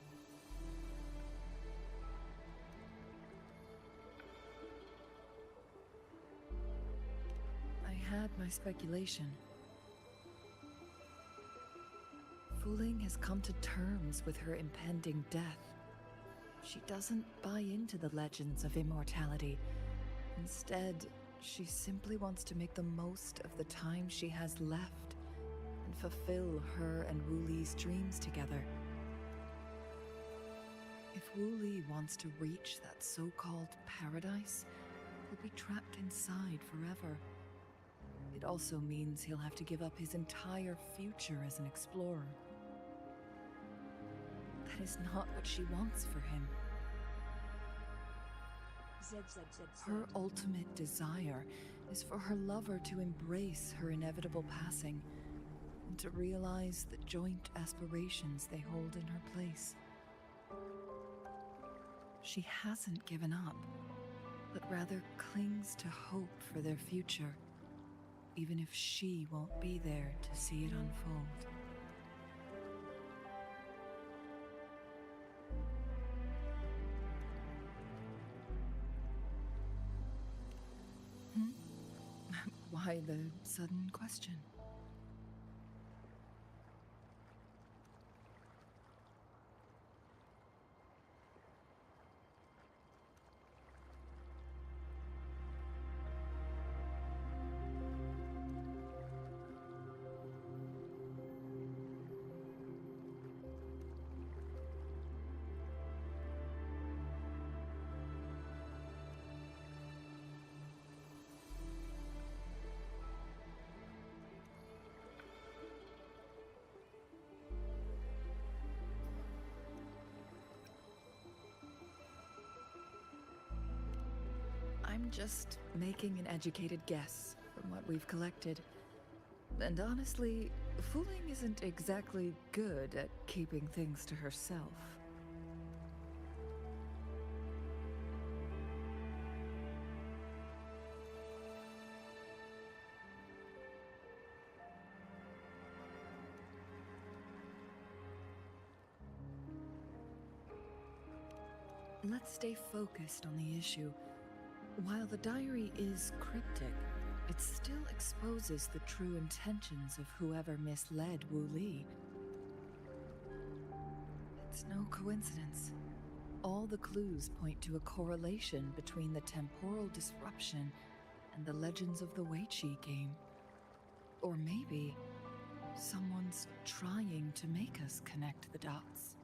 I had my speculation. Fu Ling has come to terms with her impending death. She doesn't buy into the legends of immortality. Instead, she simply wants to make the most of the time she has left and fulfill her and Wu Li's dreams together. If Wu Li wants to reach that so-called paradise, he'll be trapped inside forever. It also means he'll have to give up his entire future as an explorer. That is not what she wants for him. Her ultimate desire is for her lover to embrace her inevitable passing and to realize the joint aspirations they hold in her place. She hasn't given up, but rather clings to hope for their future, even if she won't be there to see it unfold. Why the sudden question? I'm just making an educated guess from what we've collected. And honestly, Fu Ling isn't exactly good at keeping things to herself. Let's stay focused on the issue. While the diary is cryptic, it still exposes the true intentions of whoever misled Wu Li. It's no coincidence. All the clues point to a correlation between the temporal disruption and the legends of the Weiqi game. Or maybe someone's trying to make us connect the dots.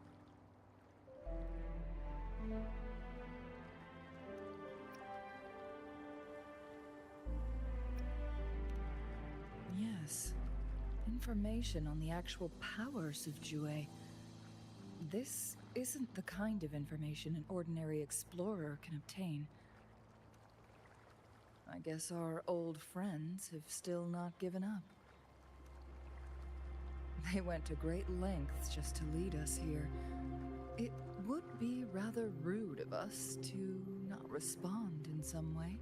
Yes, information on the actual powers of Jue. This isn't the kind of information an ordinary explorer can obtain. I guess our old friends have still not given up. They went to great lengths just to lead us here, It would be rather rude of us to not respond in some way.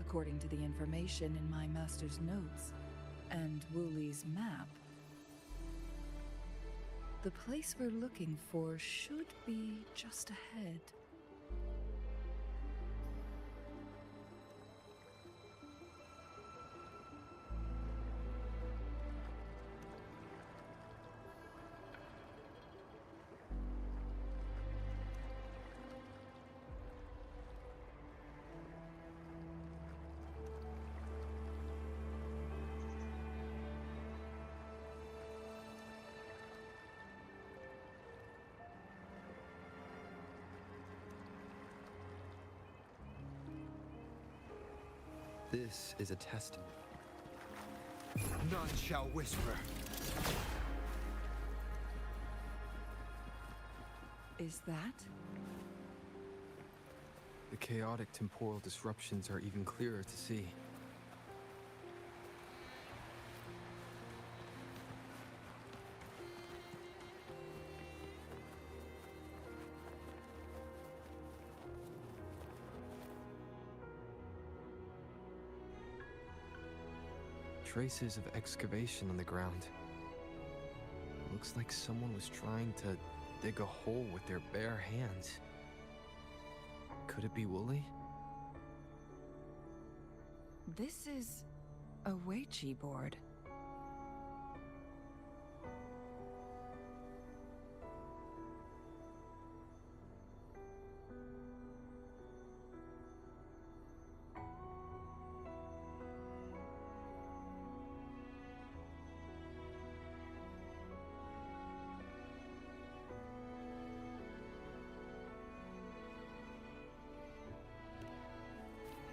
According to the information in my master's notes and Wooly's map, the place we're looking for should be just ahead. This is a testament. None shall whisper. Is that? The chaotic temporal disruptions are even clearer to see. Traces of excavation on the ground. Looks like someone was trying to dig a hole with their bare hands. Could it be Wooly? This is a Weichi board.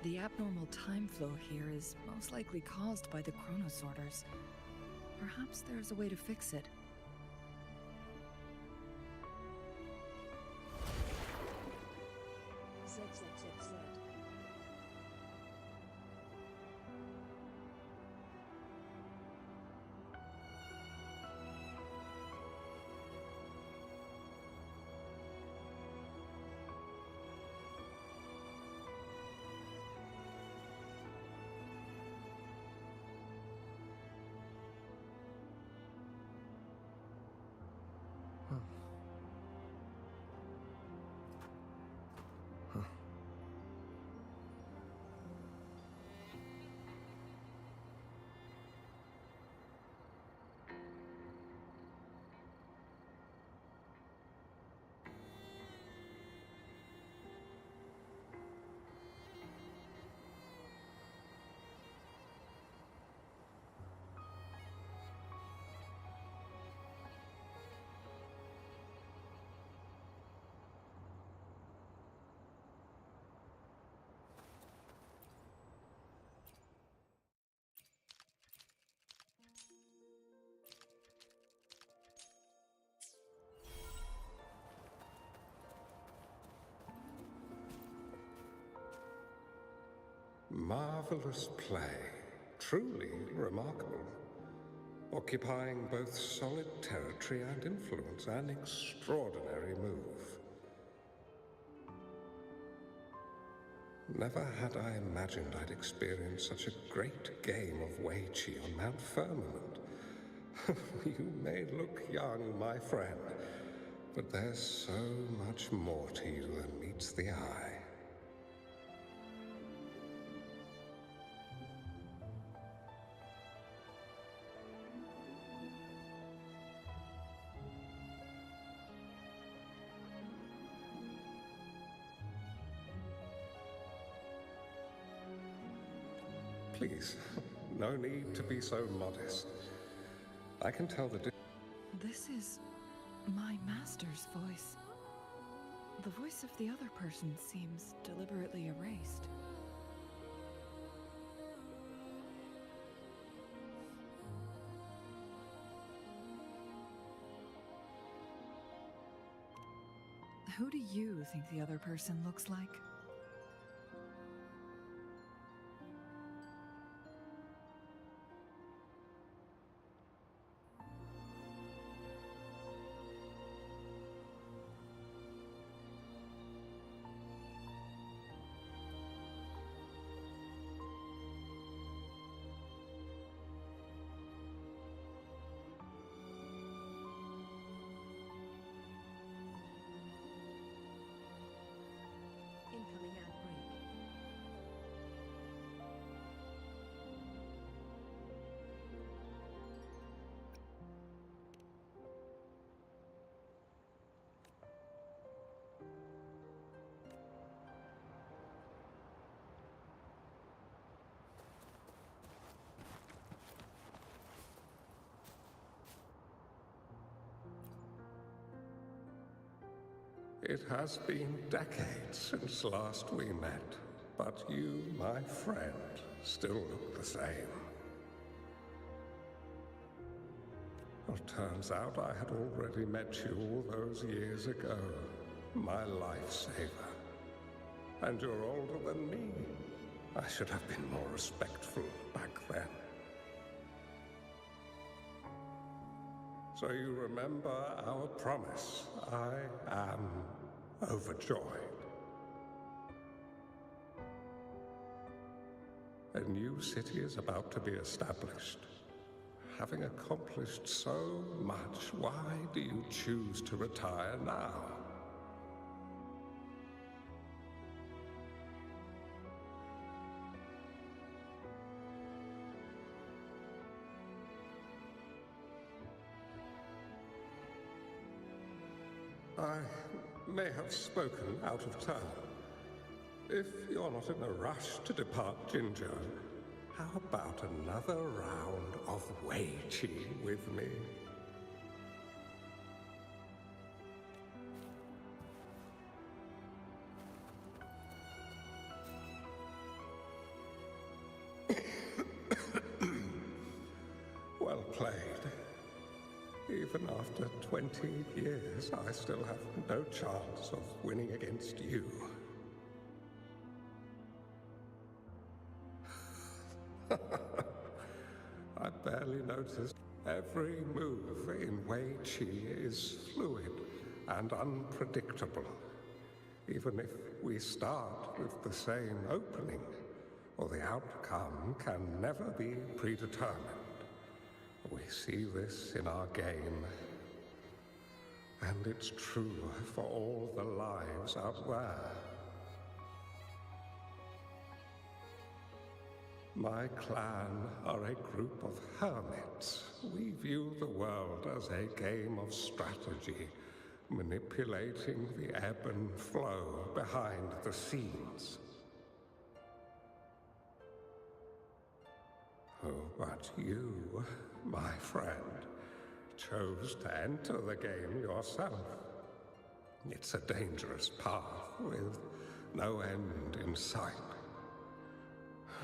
The abnormal time flow here is most likely caused by the chronosorters. Perhaps there's a way to fix it. Marvelous play. Truly remarkable. Occupying both solid territory and influence, an extraordinary move. Never had I imagined I'd experience such a great game of Weichi on Mount Firmament. You may look young, my friend, but there's so much more to you than meets the eye. Please, no need to be so modest. I can tell the This is my master's voice. The voice of the other person seems deliberately erased. Who do you think the other person looks like? It has been decades since last we met, but you, my friend, still look the same. Well, turns out I had already met you all those years ago, my lifesaver. And you're older than me. I should have been more respectful back then. So you remember our promise. I am overjoyed. A new city is about to be established. Having accomplished so much, why do you choose to retire now? I may have spoken out of turn. If you're not in a rush to depart Jinzhou, how about another round of Wei Qi with me? Well played. Even after 20 years, I still have no chance of winning against you. I barely noticed. Every move in Wei Qi is fluid and unpredictable. Even if we start with the same opening, or the outcome can never be predetermined. We see this in our game, and it's true for all the lives out there. My clan are a group of hermits. We view the world as a game of strategy, manipulating the ebb and flow behind the scenes. Oh, but you, my friend, chose to enter the game yourself. It's a dangerous path with no end in sight.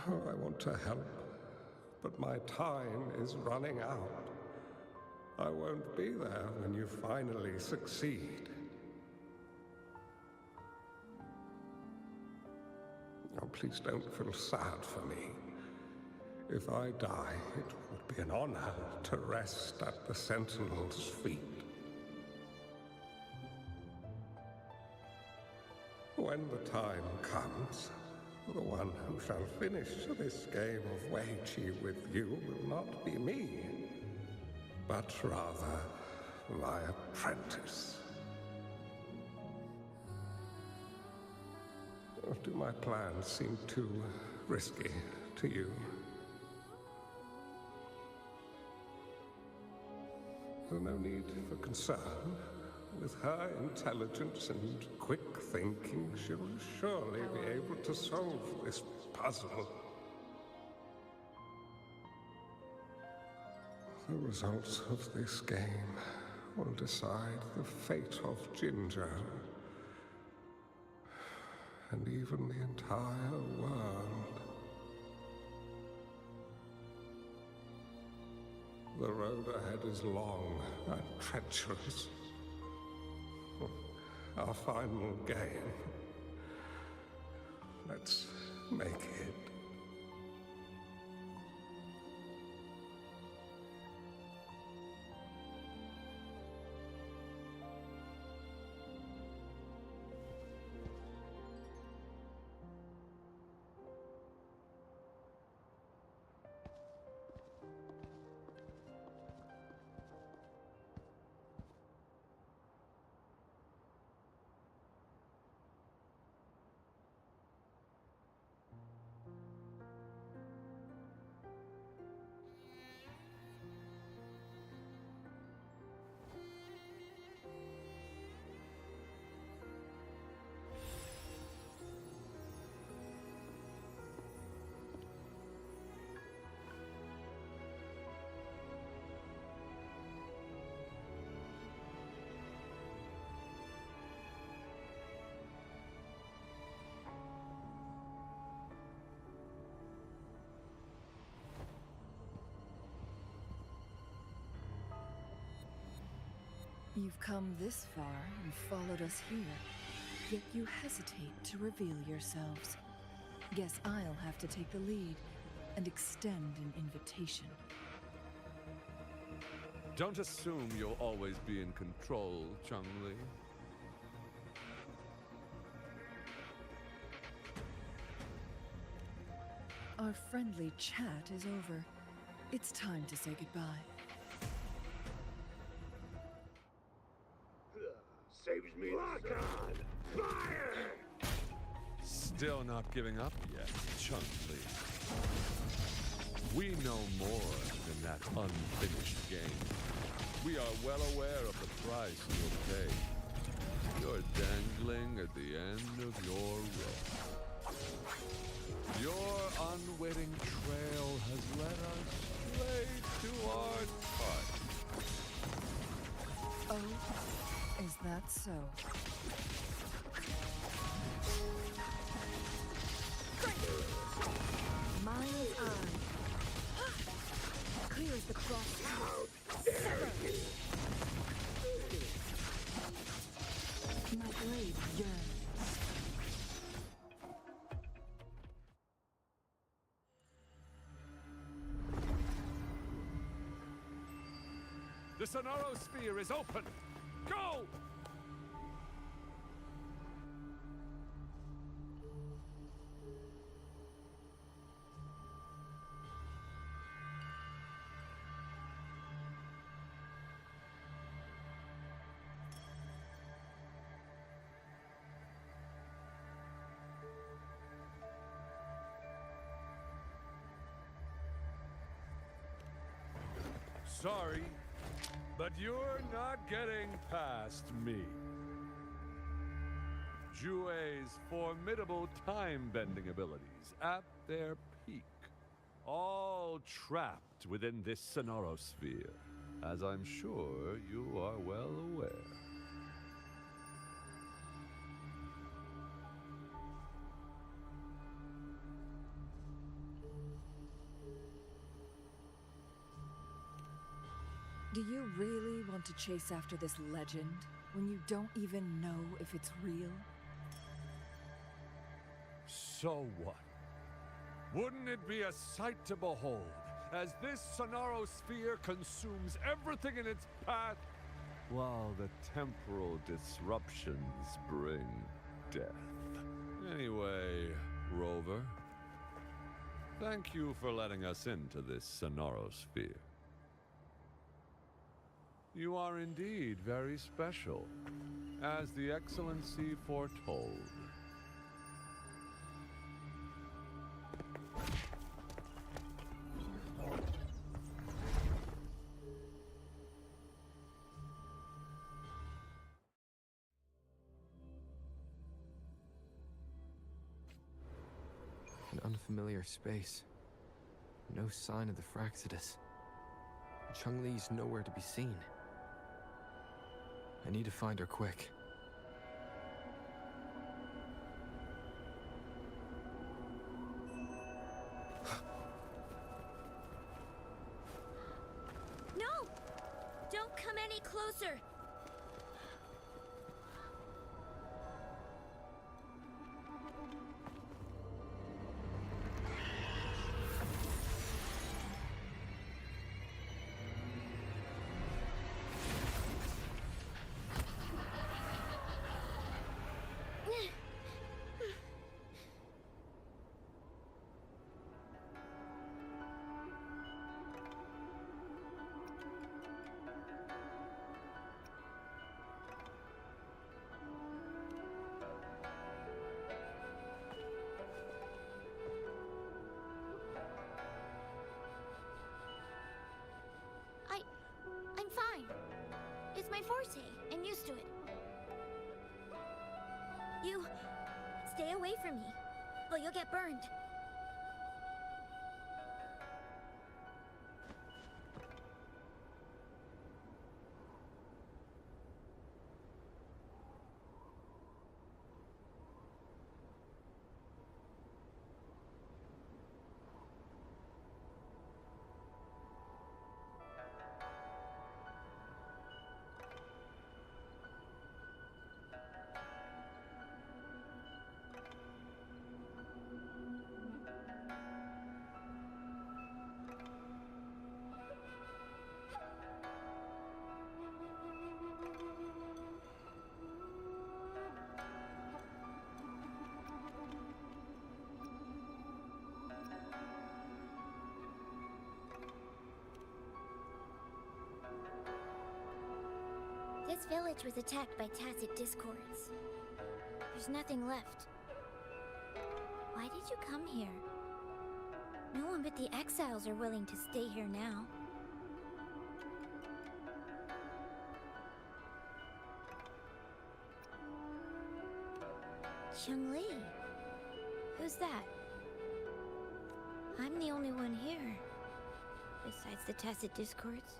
Oh, I want to help, but my time is running out. I won't be there when you finally succeed. Oh, please don't feel sad for me. If I die, it would be an honor to rest at the Sentinel's feet. When the time comes, the one who shall finish this game of Wei Qi with you will not be me, but rather my apprentice. Or do my plans seem too risky to you? There's no need for concern. With her intelligence and quick thinking, she'll surely be able to solve this puzzle. The results of this game will decide the fate of Jinzhou, and even the entire world. The road ahead is long and treacherous. Our final game. Let's make it. You've come this far and followed us here, yet you hesitate to reveal yourselves. Guess I'll have to take the lead and extend an invitation. Don't assume you'll always be in control, Changli. Our friendly chat is over. It's time to say goodbye. Saves me. Lock on! Fire! Still not giving up yet, Changli. We know more than that unfinished game. We are well aware of the price you'll pay. You're dangling at the end of your rope. Your unwitting trail has led us straight to our target. Oh, is that so? Mine's eye. Clear as the cross. My blade yearns. The Sonoro Sphere is open! Go! Sorry, but you're not getting past me. Jue's formidable time-bending abilities at their peak, all trapped within this Sonoro Sphere, as I'm sure you are well aware. Do you really want to chase after this legend when you don't even know if it's real? So what? Wouldn't it be a sight to behold as this Sonoro Sphere consumes everything in its path, while the temporal disruptions bring death? Anyway, Rover, thank you for letting us into this Sonoro Sphere. You are indeed very special, as the Excellency foretold. An unfamiliar space. No sign of the Fraxidus. Changli's nowhere to be seen. I need to find her quick. No! Don't come any closer! I'm fine. It's my forte. I'm used to it. You stay away from me, or you'll get burned. This village was attacked by tacit discords. There's nothing left. Why did you come here? No one but the exiles are willing to stay here now. Chun-Li? Who's that? I'm the only one here, besides the tacit discords.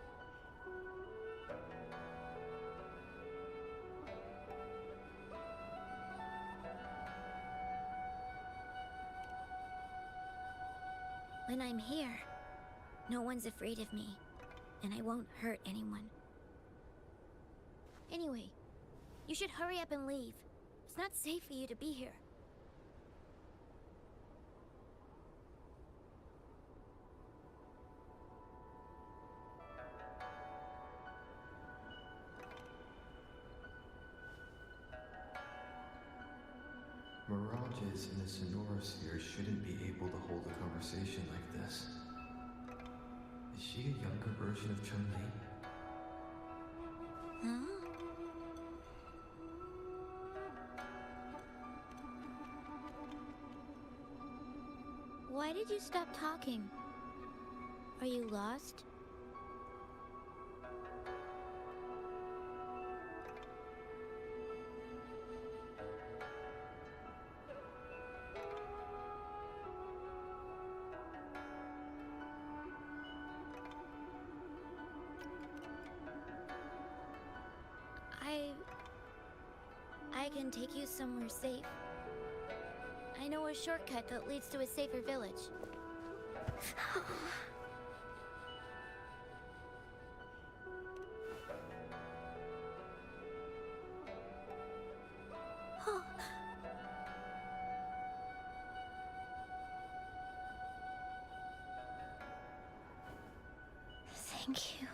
When I'm here, no one's afraid of me, and I won't hurt anyone. Anyway, you should hurry up and leave. It's not safe for you to be here. Mirages in the Sonorosphere shouldn't be able to hold a conversation like this. Is she a younger version of Chun-Li? Huh? Why did you stop talking? Are you lost? I can take you somewhere safe. I know a shortcut that leads to a safer village. Oh. Thank you.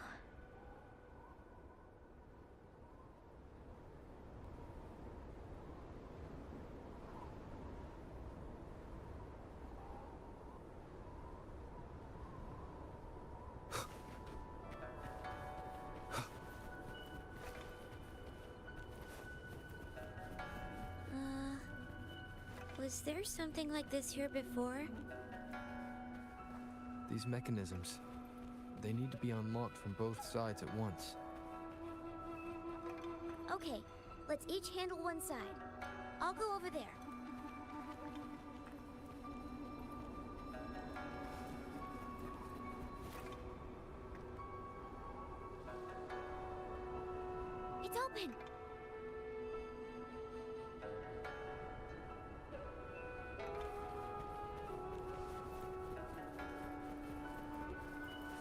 Was there something like this here before? These mechanisms, they need to be unlocked from both sides at once. Okay, let's each handle one side. I'll go over there. It's open!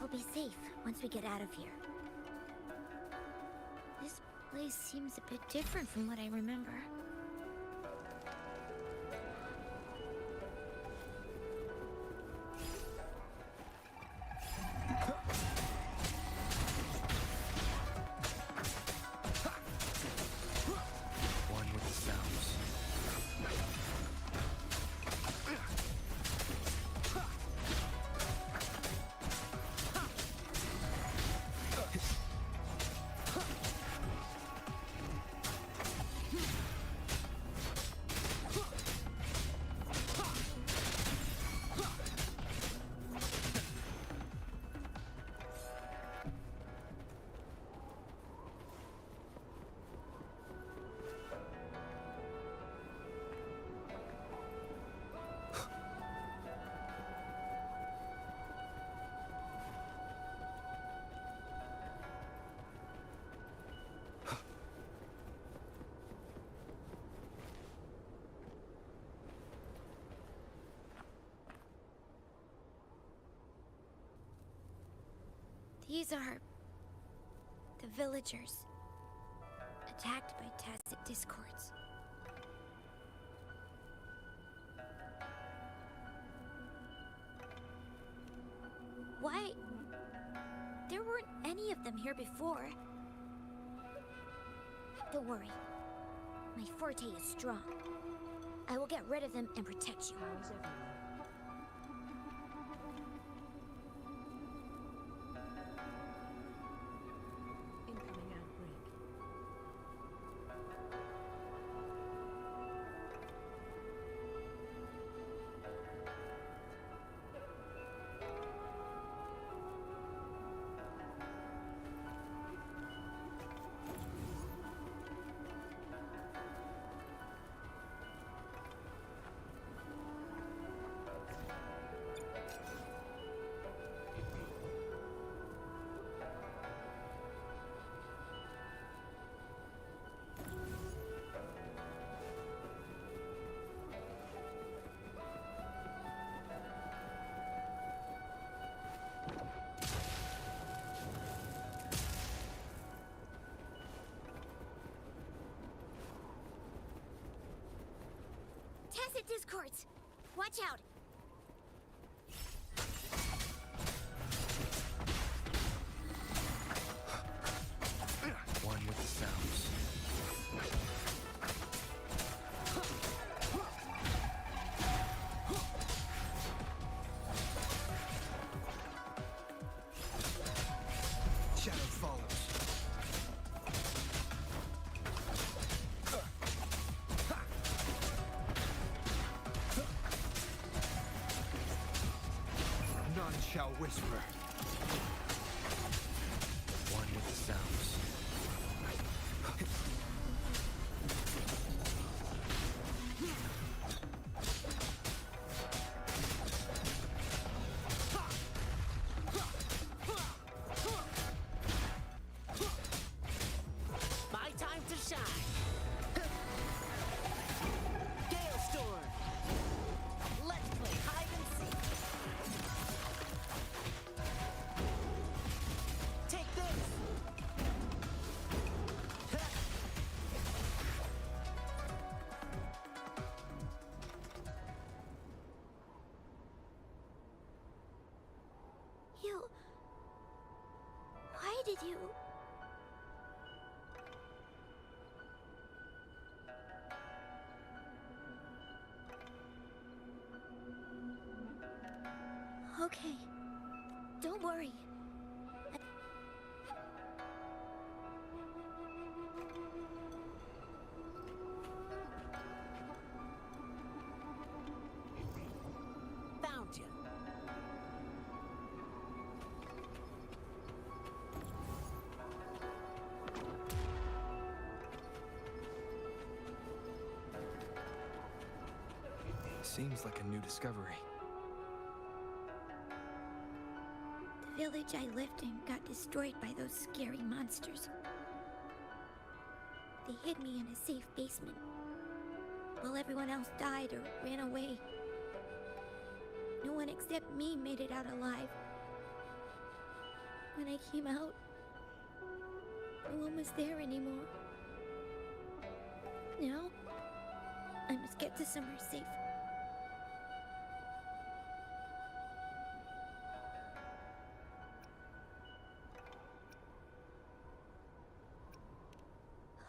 We'll be safe once we get out of here. This place seems a bit different from what I remember. One with the sounds. These are the villagers, attacked by tacit discords. Why? There weren't any of them here before. Don't worry. My forte is strong. I will get rid of them and protect you. Incoming outbreak. discords! Watch out! One with the sounds. Shadow follows. None shall whisper. One with the sounds. My time to shine. Gale Storm. Let's play hide and seek. Take this. You... Why did you... Okay. Don't worry. Found you. Seems like a new discovery. The village I lived in got destroyed by those scary monsters. They hid me in a safe basement, while everyone else died or ran away. No one except me made it out alive. When I came out, no one was there anymore. Now, I must get to somewhere safe.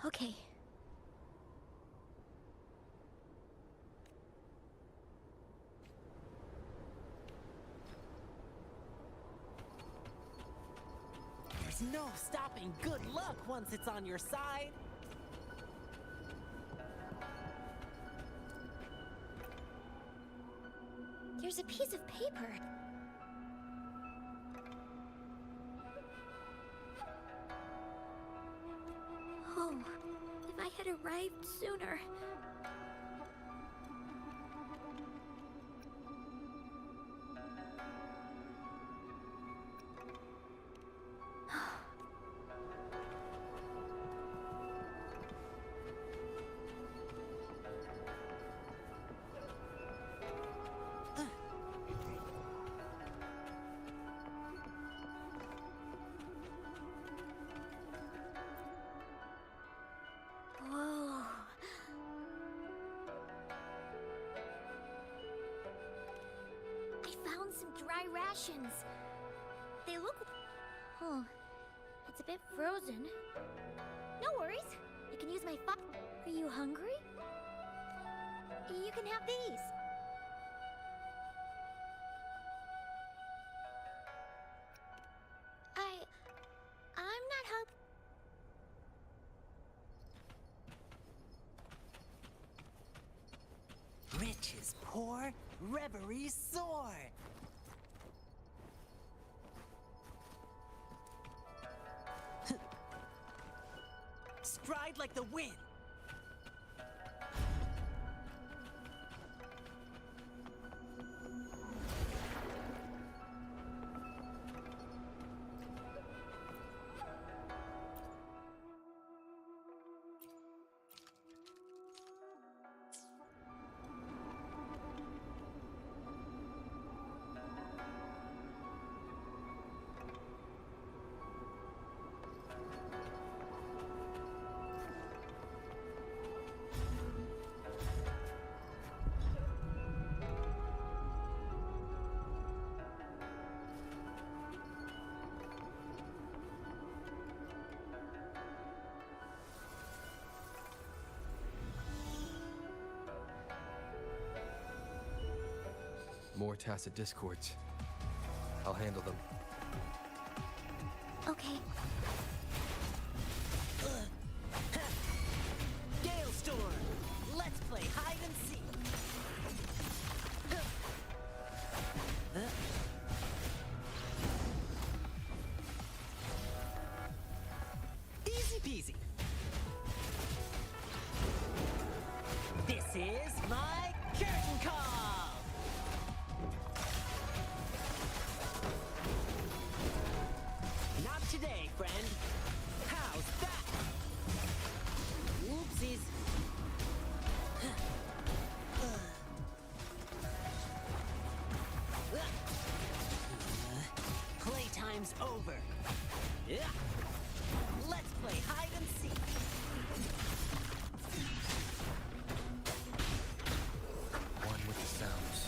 Okay. There's no stopping good luck once it's on your side. There's a piece of paper. Oh, if I had arrived sooner. Whoa. I found some dry rations. They look... Oh, it's a bit frozen. No worries. You can use my Are you hungry? You can have these. I'm not hungry. Riches pour, reveries soar. Stride like the wind. More tacit discords. I'll handle them. Okay. Gale Storm! Let's play hide and seek! Easy peasy! This is my curtain call! Not today, friend. How's that? Oopsies. Playtime's over. Let's play hide and seek. One with the sounds.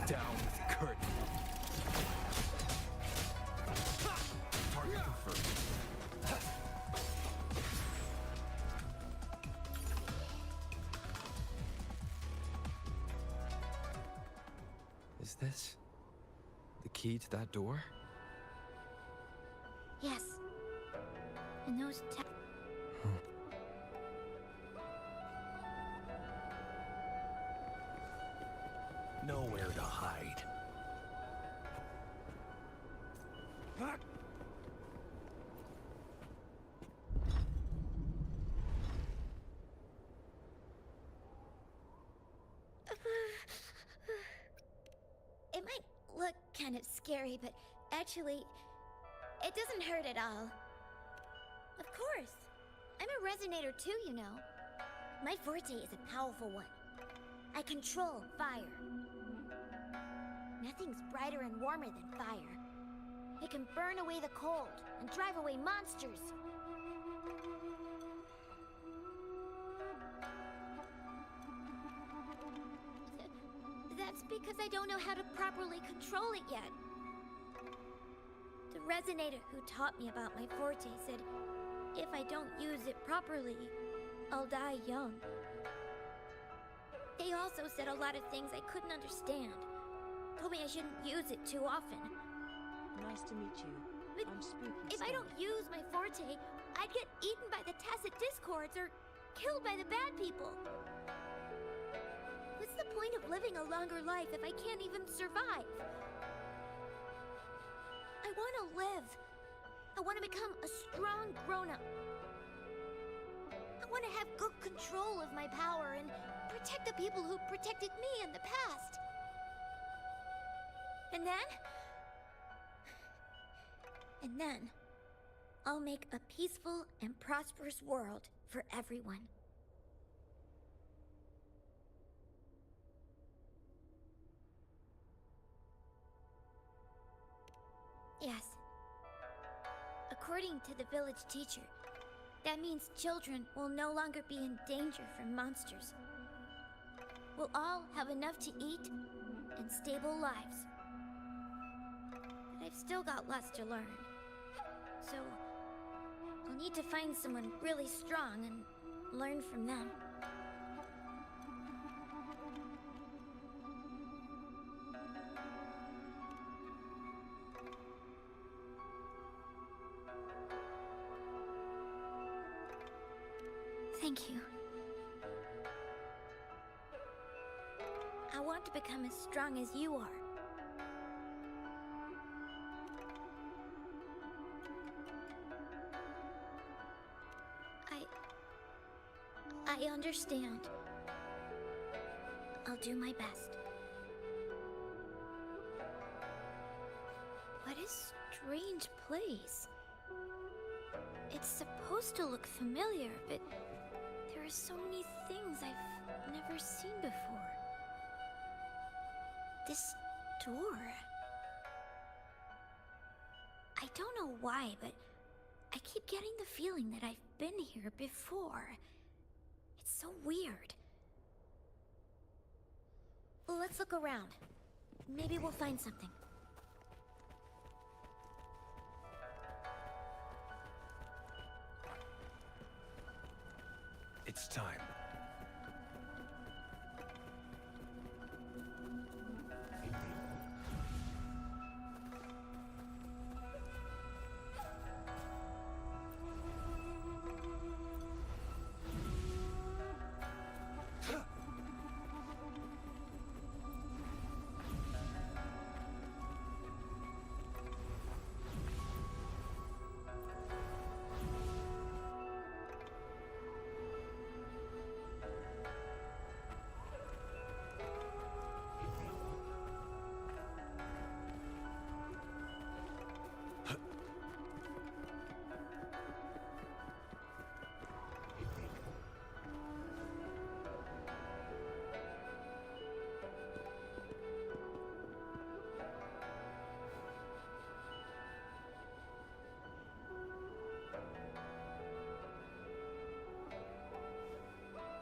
Down with the curtain. Target confirmed. Is this the key to that door? Yes. And those Nowhere to hide. It might look kind of scary, but actually, it doesn't hurt at all. Of course. I'm a resonator too, you know. My forte is a powerful one. I control fire. Nothing's brighter and warmer than fire. It can burn away the cold and drive away monsters. That's because I don't know how to properly control it yet. The resonator who taught me about my forte said if I don't use it properly, I'll die young. They also said a lot of things I couldn't understand. Told me I shouldn't use it too often. Nice to meet you. But I'm Spooky. if I don't use my forte, I'd get eaten by the tacit discords or killed by the bad people. What's the point of living a longer life if I can't even survive? I want to live. I want to become a strong grown-up. I want to have good control of my power and protect the people who protected me in the past. And then, I'll make a peaceful and prosperous world for everyone. Yes. According to the village teacher, that means children will no longer be in danger from monsters. We'll all have enough to eat and stable lives. But I've still got lots to learn. So, I'll need to find someone really strong and learn from them. Thank you. I want to become as strong as you are. I understand. I'll do my best. What a strange place. It's supposed to look familiar, but there are so many things I've never seen before. This door. I don't know why, but I keep getting the feeling that I've been here before. It's so weird. Well, let's look around. Maybe we'll find something. It's time.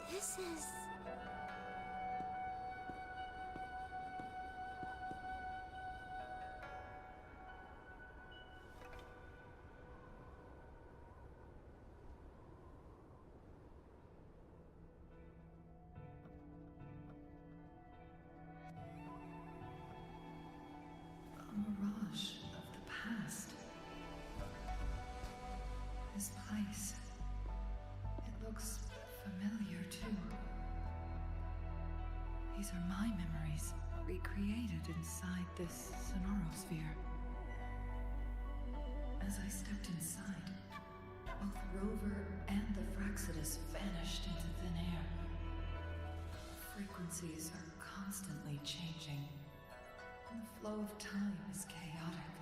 This is... A mirage of the past. This place. It looks familiar too. These are my memories, recreated inside this sonorosphere. As I stepped inside, both Rover and the Fraxidus vanished into thin air. Frequencies are constantly changing, and the flow of time is chaotic,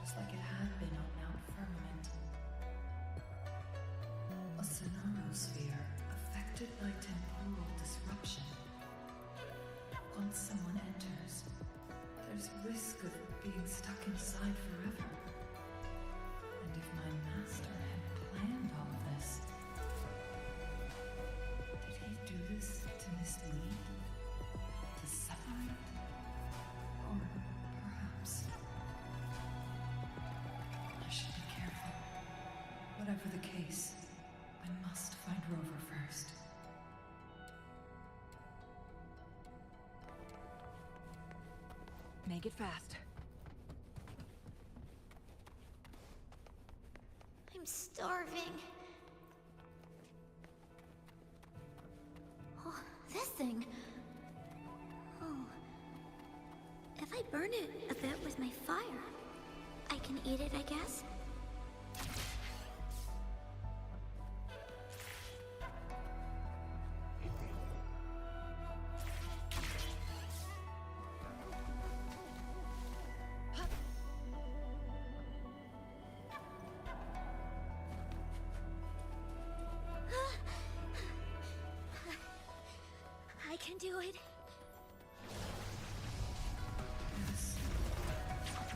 just like it had been on Mount Firmament. A sonorosphere affected by temporal disruption. Once someone enters, there's risk of being stuck inside forever. And if my master had planned all of this, did he do this to mislead? To separate? Or perhaps... I should be careful. Whatever the case, I must find Rover first. Make it fast. I'm starving. Oh, this thing. Oh. If I burn it a bit with my fire, I can eat it, I guess? I can do it. Yes.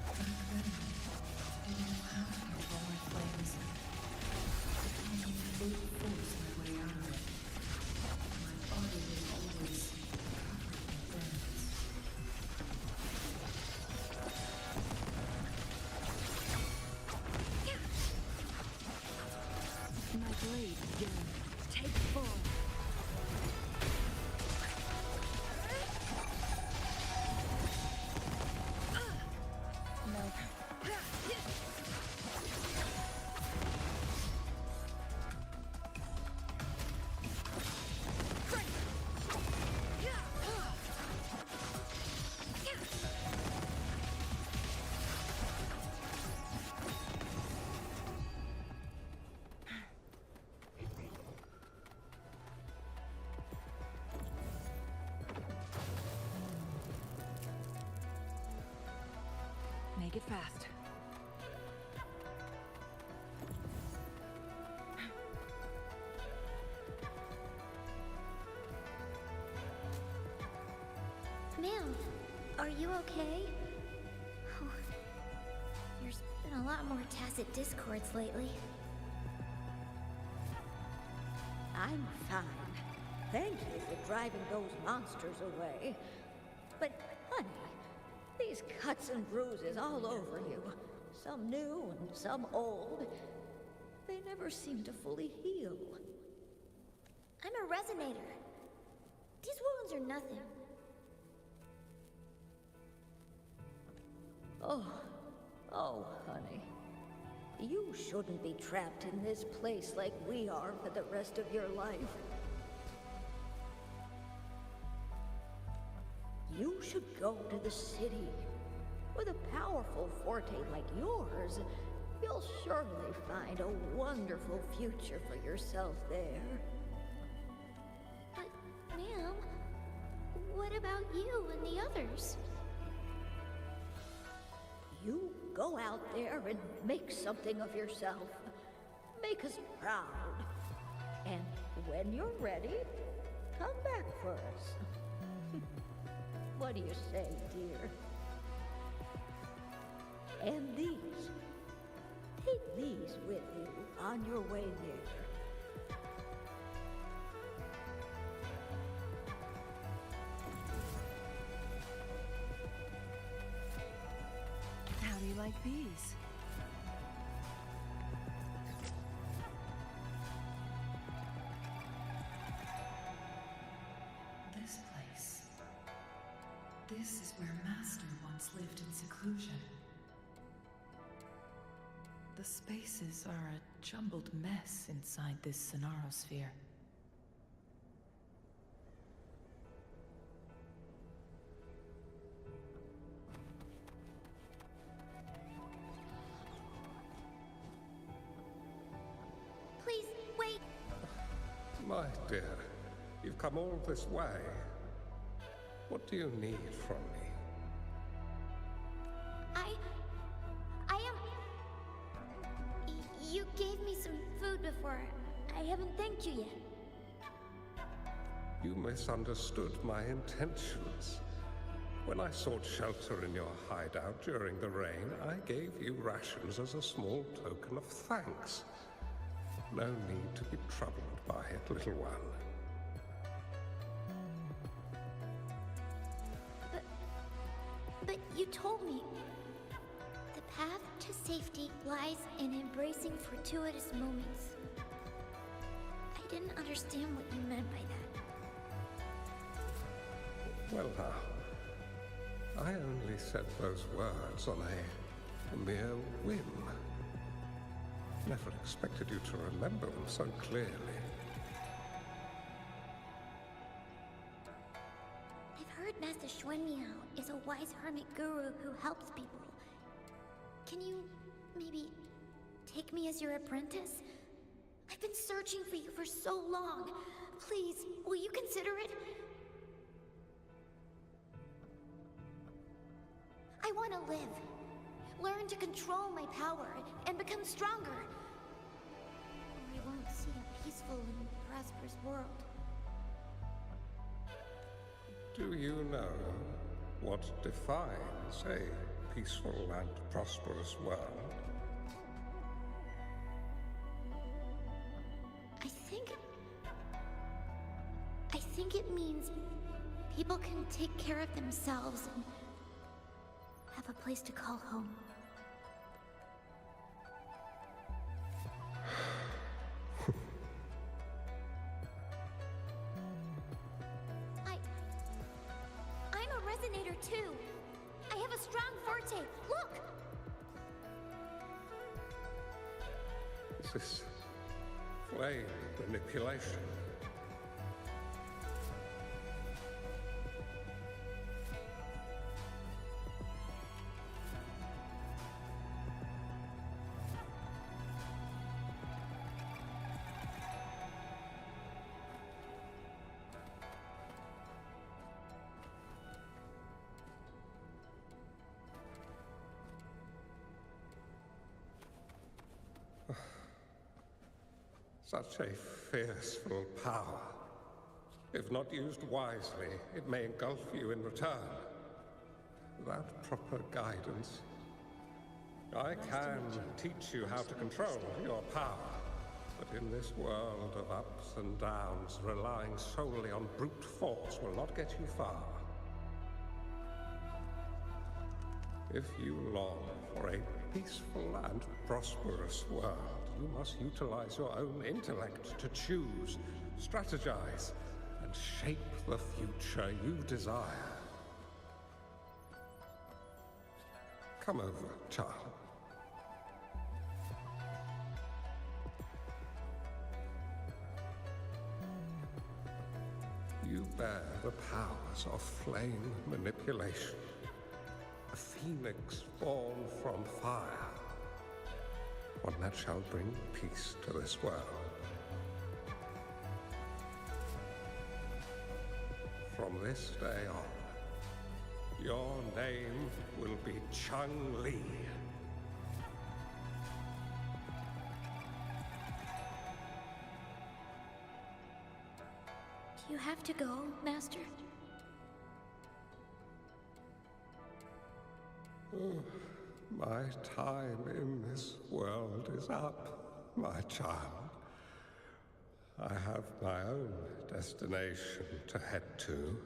But I'm ready. Didn't know how to control my flames. I need to force my way out of it. My body will always covered in burns. My blade again. Take form. Make it fast. Mel, are you okay? Oh, there's been a lot more tacit discords lately. I'm fine. Thank you for driving those monsters away. But, honey, these cuts and bruises all over you, some new and some old, they never seem to fully heal. a resonator. These wounds are nothing. Oh, honey. You shouldn't be trapped in this place like we are for the rest of your life. You should go to the city. With a powerful forte like yours, you'll surely find a wonderful future for yourself there. But, ma'am, what about you and the others? You go out there and make something of yourself. Make us proud. And when you're ready, come back for us. What do you say, dear? And these. Take these with you on your way there. How do you like these? This place. This is where Master once lived in seclusion. The spaces are a jumbled mess inside this Sonarosphere. Please, wait! My dear, you've come all this way. What do you need from me? You gave me some food before. I haven't thanked you yet. You misunderstood my intentions. When I sought shelter in your hideout during the rain, I gave you rations as a small token of thanks. No need to be troubled by it, little one. But you told me the path to safety lies in embracing fortuitous moments. I didn't understand what you meant by that. Well now, I only said those words on a mere whim. Never expected you to remember them so clearly. I've heard Master Xuanmiao is a wise hermit guru who helps people. Can you maybe take me as your apprentice? I've been searching for you for so long. Please, will you consider it? I want to live. Learn to control my power and become stronger. Or I won't see a peaceful and prosperous world. Do you know what defines a peaceful and prosperous world? I think it means people can take care of themselves and have a place to call home. I'm a resonator too. I have a strong forte. Look! This is flame manipulation. Such a fearful power. If not used wisely, it may engulf you in return. Without proper guidance, I can teach you how to control your power. But in this world of ups and downs, relying solely on brute force will not get you far. If you long for a peaceful and prosperous world, you must utilize your own intellect to choose, strategize, and shape the future you desire. Come over, child. You bear the powers of flame manipulation, a phoenix born from fire, one that shall bring peace to this world. From this day on, your name will be Chung-Li. Do you have to go, Master? My time in this world is up, my child. I have my own destination to head to.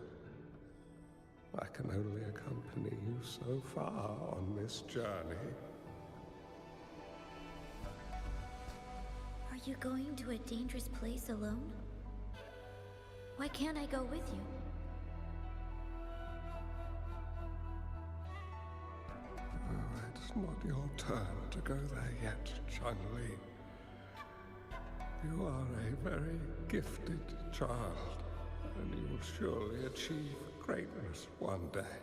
I can only accompany you so far on this journey. Are you going to a dangerous place alone? Why can't I go with you? It's not your turn to go there yet, Chung-Li. You are a very gifted child, and you will surely achieve greatness one day.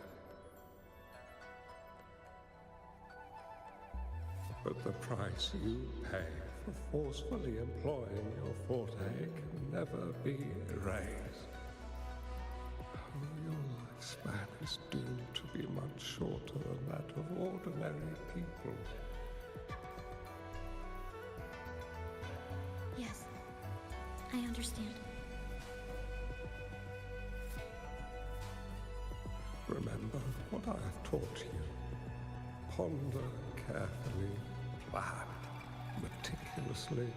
But the price you pay for forcefully employing your forte can never be erased. Your lifespan is doomed to be much shorter than that of ordinary people. Yes, I understand. Remember what I have taught you. Ponder carefully, plan meticulously,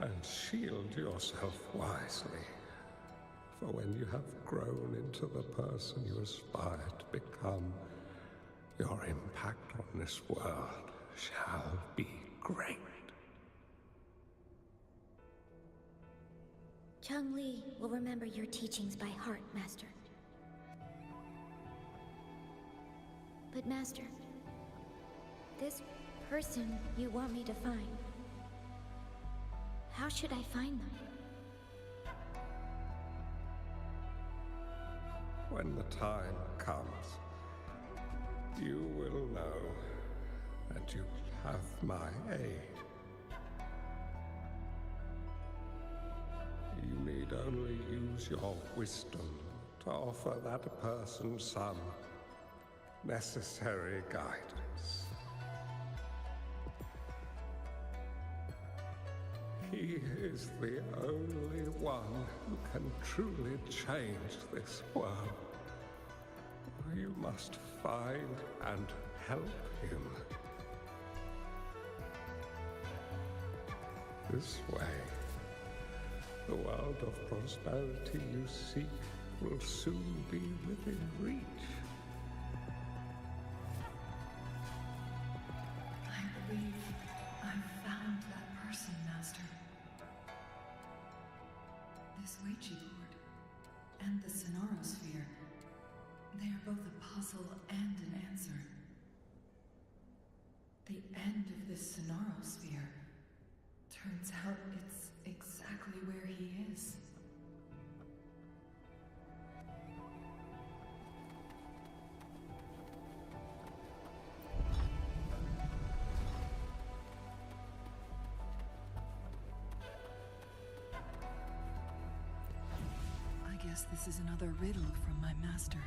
and shield yourself wisely. For when you have grown into the person you aspire to become, your impact on this world shall be great. Chung-Li will remember your teachings by heart, Master. But Master, this person you want me to find, how should I find them? When the time comes, you will know, and you will have my aid. You need only use your wisdom to offer that person some necessary guidance. He is the only one who can truly change this world. You must find and help him. This way, the world of prosperity you seek will soon be within reach. I believe I've found that person, Master. This Ouija board and the Sonorosphere, they are both a puzzle and an answer. The end of this Sonorosphere turns out it's exactly where he is. I guess this is another riddle from my master.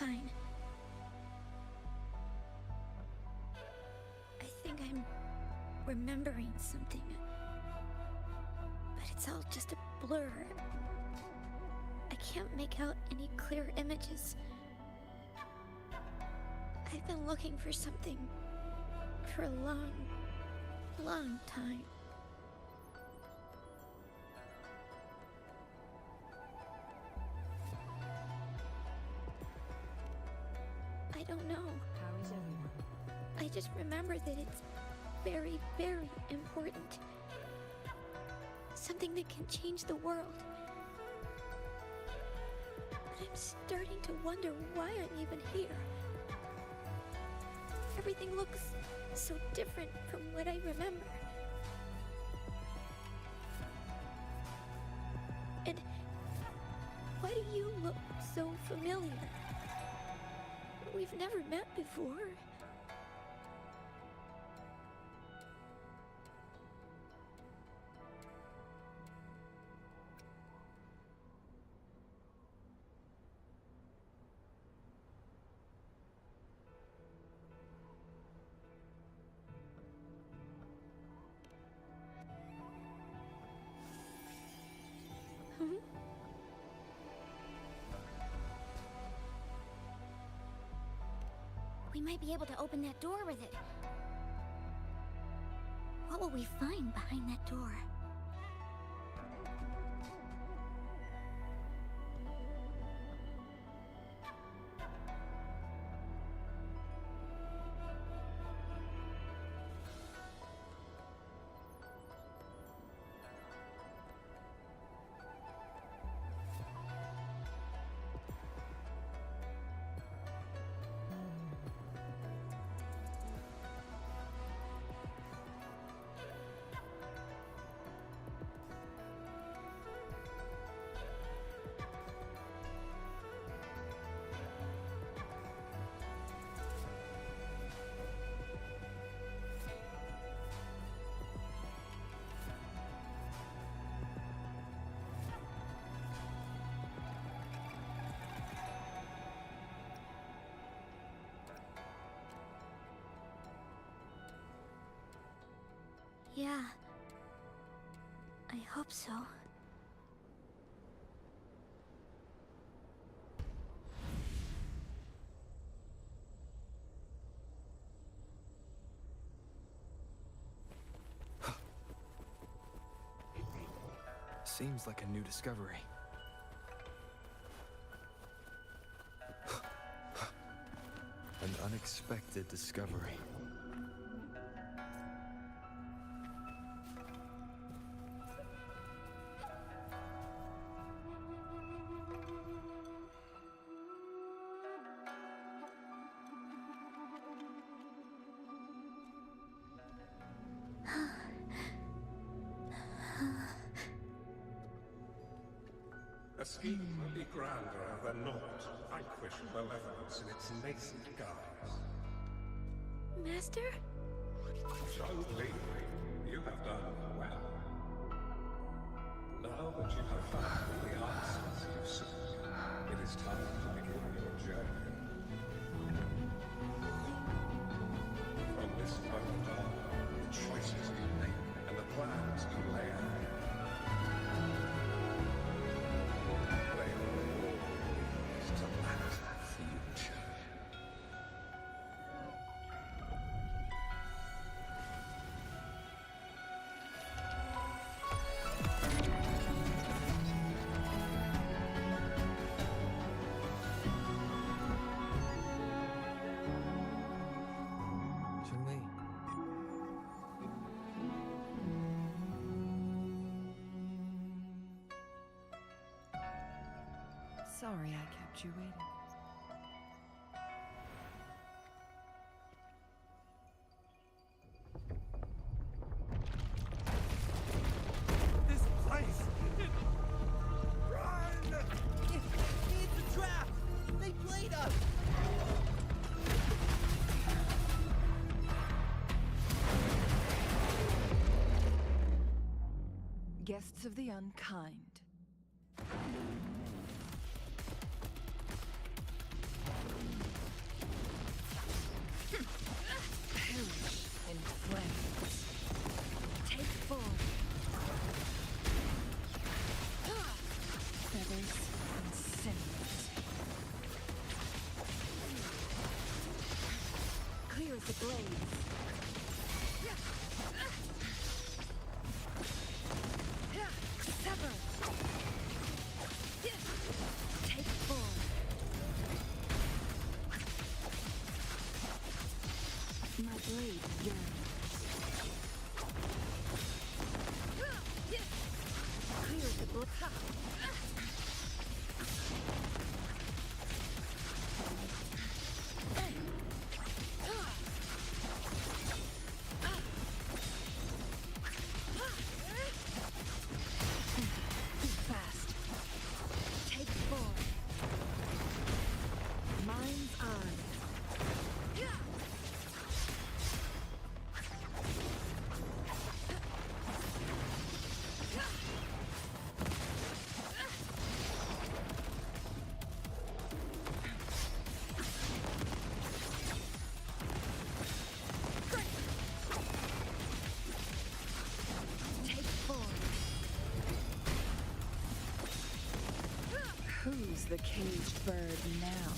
fine. I think I'm remembering something. But it's all just a blur. I can't make out any clear images. I've been looking for something for a long, long time. I don't know. How is everyone? I just remember that it's very, very important. Something that can change the world. But I'm starting to wonder why I'm even here. Everything looks so different from what I remember. And why do you look so familiar? We've never met before. We might be able to open that door with it. What will we find behind that door? Yeah. I hope so. Seems like a new discovery. An unexpected discovery. A scheme may be grander than naught, vanquish malevolence in its nascent guise. Master? Young lady, you have done well. Now that you have found the answers you seek, it is time to begin your journey. From this moment on, the choices you make and the plans you lay out Sorry I kept you waiting. This place! Run! It's a trap! They played us! Guests of the unkind. the blades. Sever. Take form. My blade yearns. Clear the blood. Fast. Take form. Mind's eye. Take form. Who's the caged bird now?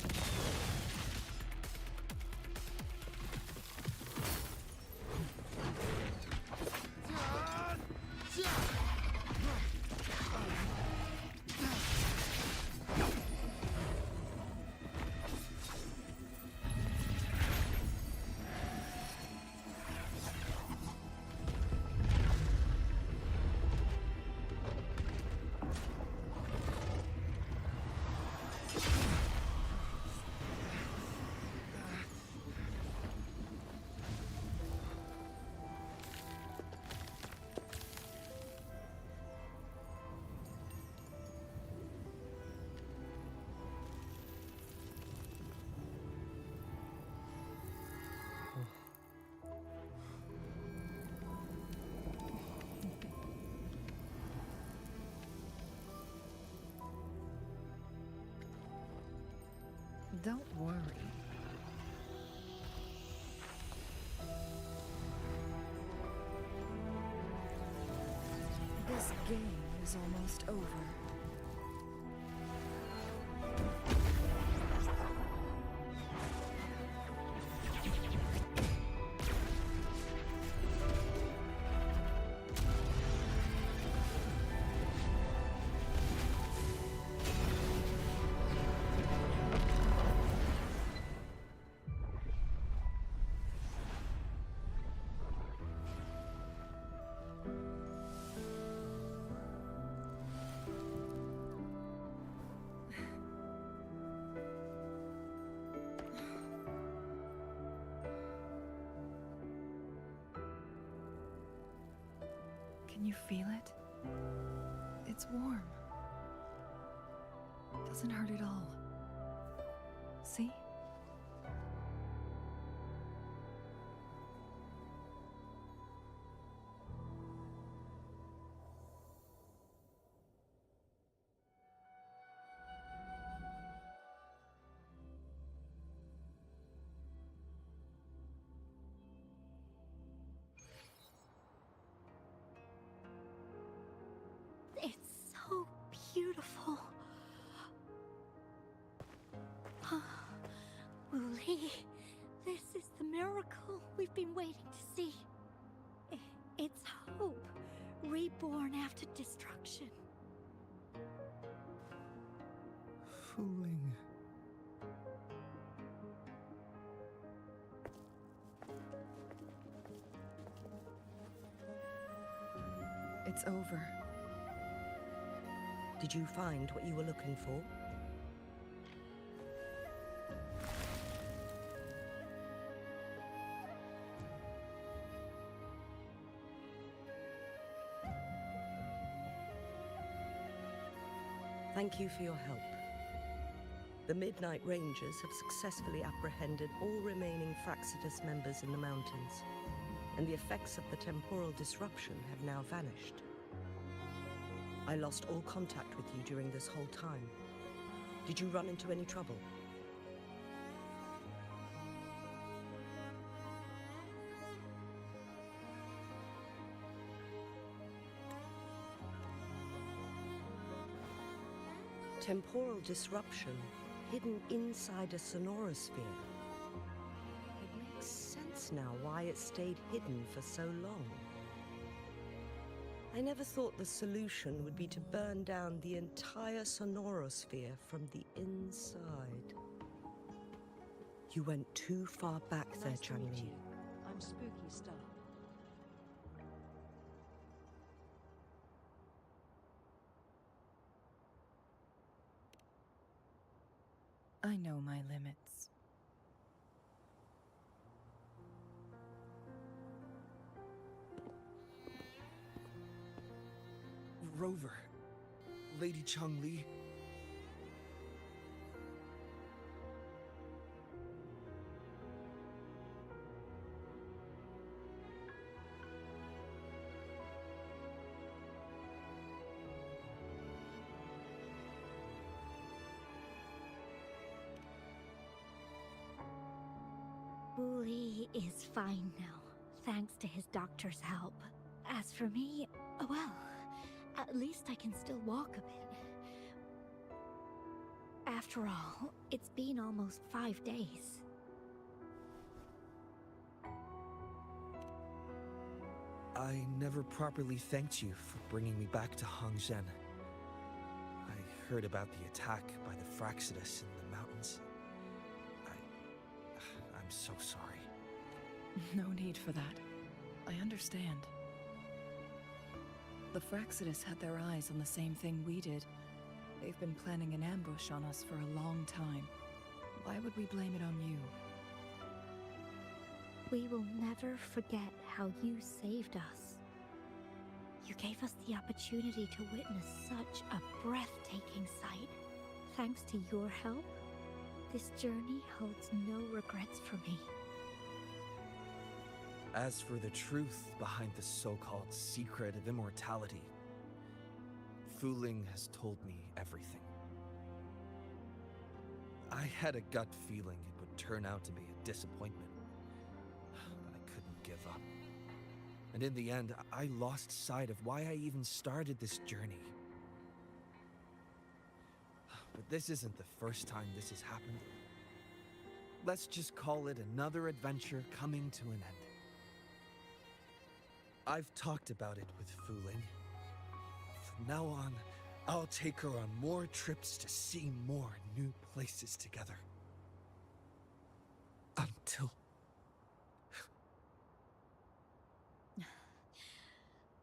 Don't worry. This game is almost over. Can you feel it? It's warm. Doesn't hurt at all. See? It's so beautiful. Wooly, this is the miracle we've been waiting to see. It's hope, reborn after destruction. Fooling. It's over. Did you find what you were looking for? Thank you for your help. The Midnight Rangers have successfully apprehended all remaining Fraxitus members in the mountains, and the effects of the temporal disruption have now vanished. I lost all contact with you during this whole time. Did you run into any trouble? Temporal disruption hidden inside a sonorosphere. It makes sense sense now why it stayed hidden for so long. I never thought the solution would be to burn down the entire sonorosphere from the inside. You went too far back there, Nice to meet Changli. you. I'm Spooky Star. I know my limits. Rover. Lady Changli. Wooly is fine now, thanks to his doctor's help. As for me, well, at least I can still walk a bit. After all, it's been almost 5 days. I never properly thanked you for bringing me back to Hongzhen. I heard about the attack by the Fraxidus in the mountains. I'm so sorry. No need for that. I understand. The Fraxidus had their eyes on the same thing we did. They've been planning an ambush on us for a long time. Why would we blame it on you? We will never forget how you saved us. You gave us the opportunity to witness such a breathtaking sight. Thanks to your help, this journey holds no regrets for me. As for the truth behind the so-called secret of immortality, Fu Ling has told me everything. I had a gut feeling it would turn out to be a disappointment, but I couldn't give up. And in the end, I lost sight of why I even started this journey. But this isn't the first time this has happened. Let's just call it another adventure coming to an end. I've talked about it with Fu Ling. From now on, I'll take her on more trips to see more new places together.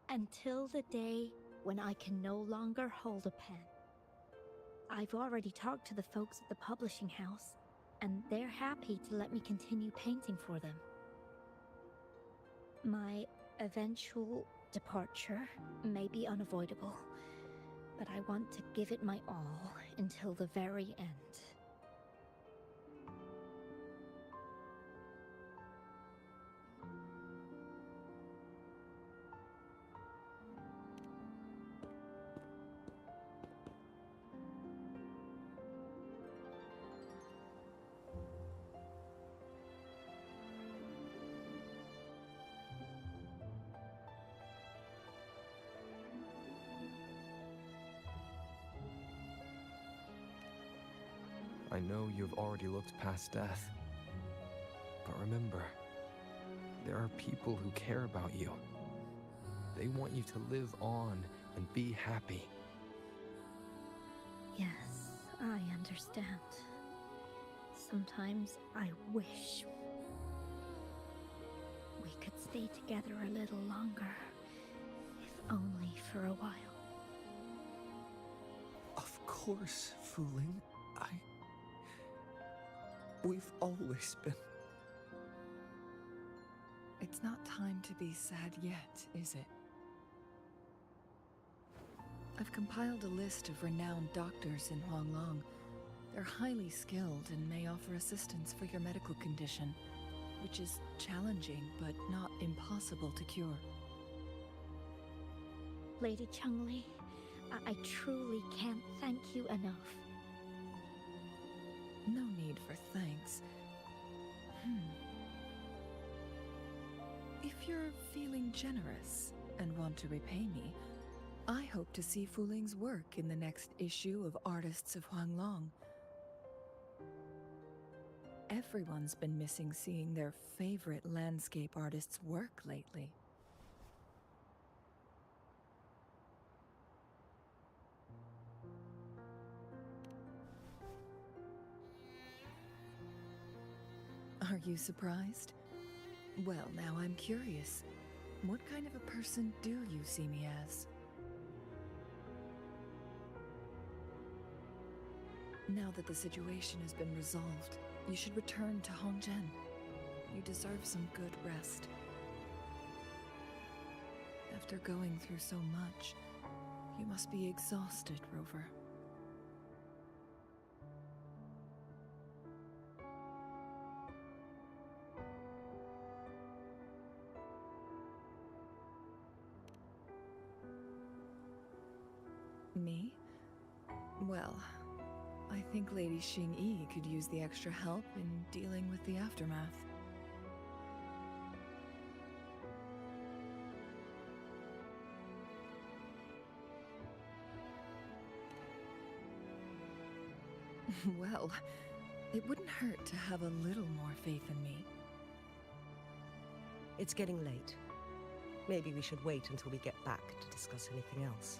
Until the day when I can no longer hold a pen. I've already talked to the folks at the publishing house, and they're happy to let me continue painting for them. My eventual departure may be unavoidable, but I want to give it my all until the very end. I know you've already looked past death. But remember, there are people who care about you. They want you to live on and be happy. Yes, I understand. Sometimes I wish we could stay together a little longer, if only for a while. Of course, Fu Ling. We've always been... It's not time to be sad yet, is it? I've compiled a list of renowned doctors in Huanglong. They're highly skilled and may offer assistance for your medical condition, which is challenging but not impossible to cure. Lady Changli, I truly can't thank you enough. No need for thanks. If you're feeling generous and want to repay me, I hope to see Fu Ling's work in the next issue of Artists of Huanglong. everyone's been missing seeing their favorite landscape artist's work lately. Are you surprised? Well, now I'm curious. What kind of a person do you see me as? Now that the situation has been resolved, you should return to Hongzhen. You deserve some good rest. After going through so much, you must be exhausted, Rover. Me? Well, I think Lady Xing-Yi could use the extra help in dealing with the aftermath. Well, it wouldn't hurt to have a little more faith in me. It's getting late. Maybe we should wait until we get back to discuss anything else.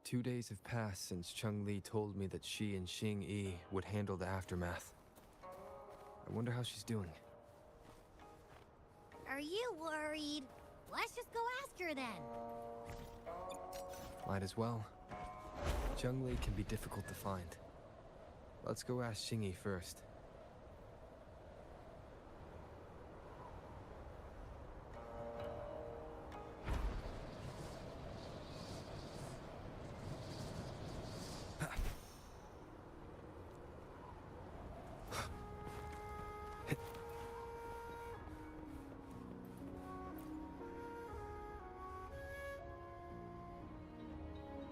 Two days have passed since Cheng-Li told me that she and Xing-Yi would handle the aftermath. I wonder how she's doing. Are you worried? Let's just go ask her then. Might as well. Cheng-Li can be difficult to find. Let's go ask Xing-Yi first.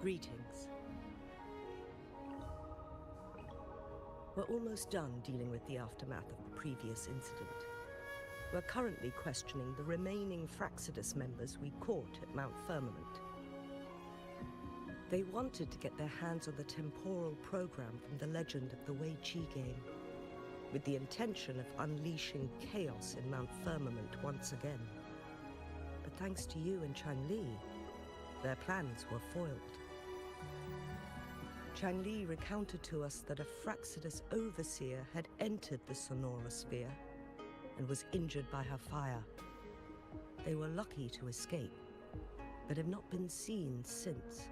Greetings. We're almost done dealing with the aftermath of the previous incident. We're currently questioning the remaining Fraxidus members we caught at Mount Firmament. They wanted to get their hands on the temporal program from the legend of the Wei Qi game, with the intention of unleashing chaos in Mount Firmament once again. But thanks to you and Cheng-Li, their plans were foiled. Cheng-Li recounted to us that a Fraxidus overseer had entered the Sonorosphere and was injured by her fire. They were lucky to escape, but have not been seen since.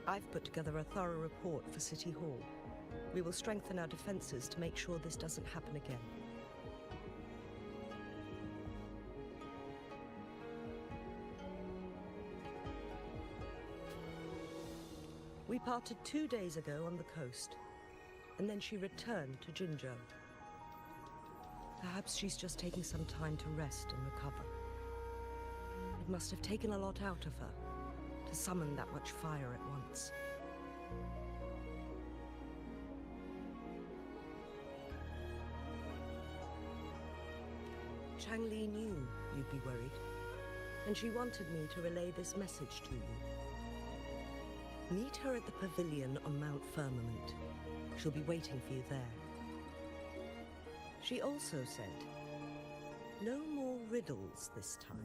I've put together a thorough report for City Hall. We will strengthen our defenses to make sure this doesn't happen again. We parted 2 days ago on the coast, and then she returned to Jinzhou. Perhaps she's just taking some time to rest and recover. It must have taken a lot out of her to summon that much fire at once. Cheng-Li knew you'd be worried, and she wanted me to relay this message to you. Meet her at the pavilion on Mount Firmament. She'll be waiting for you there. She also said, no more riddles this time.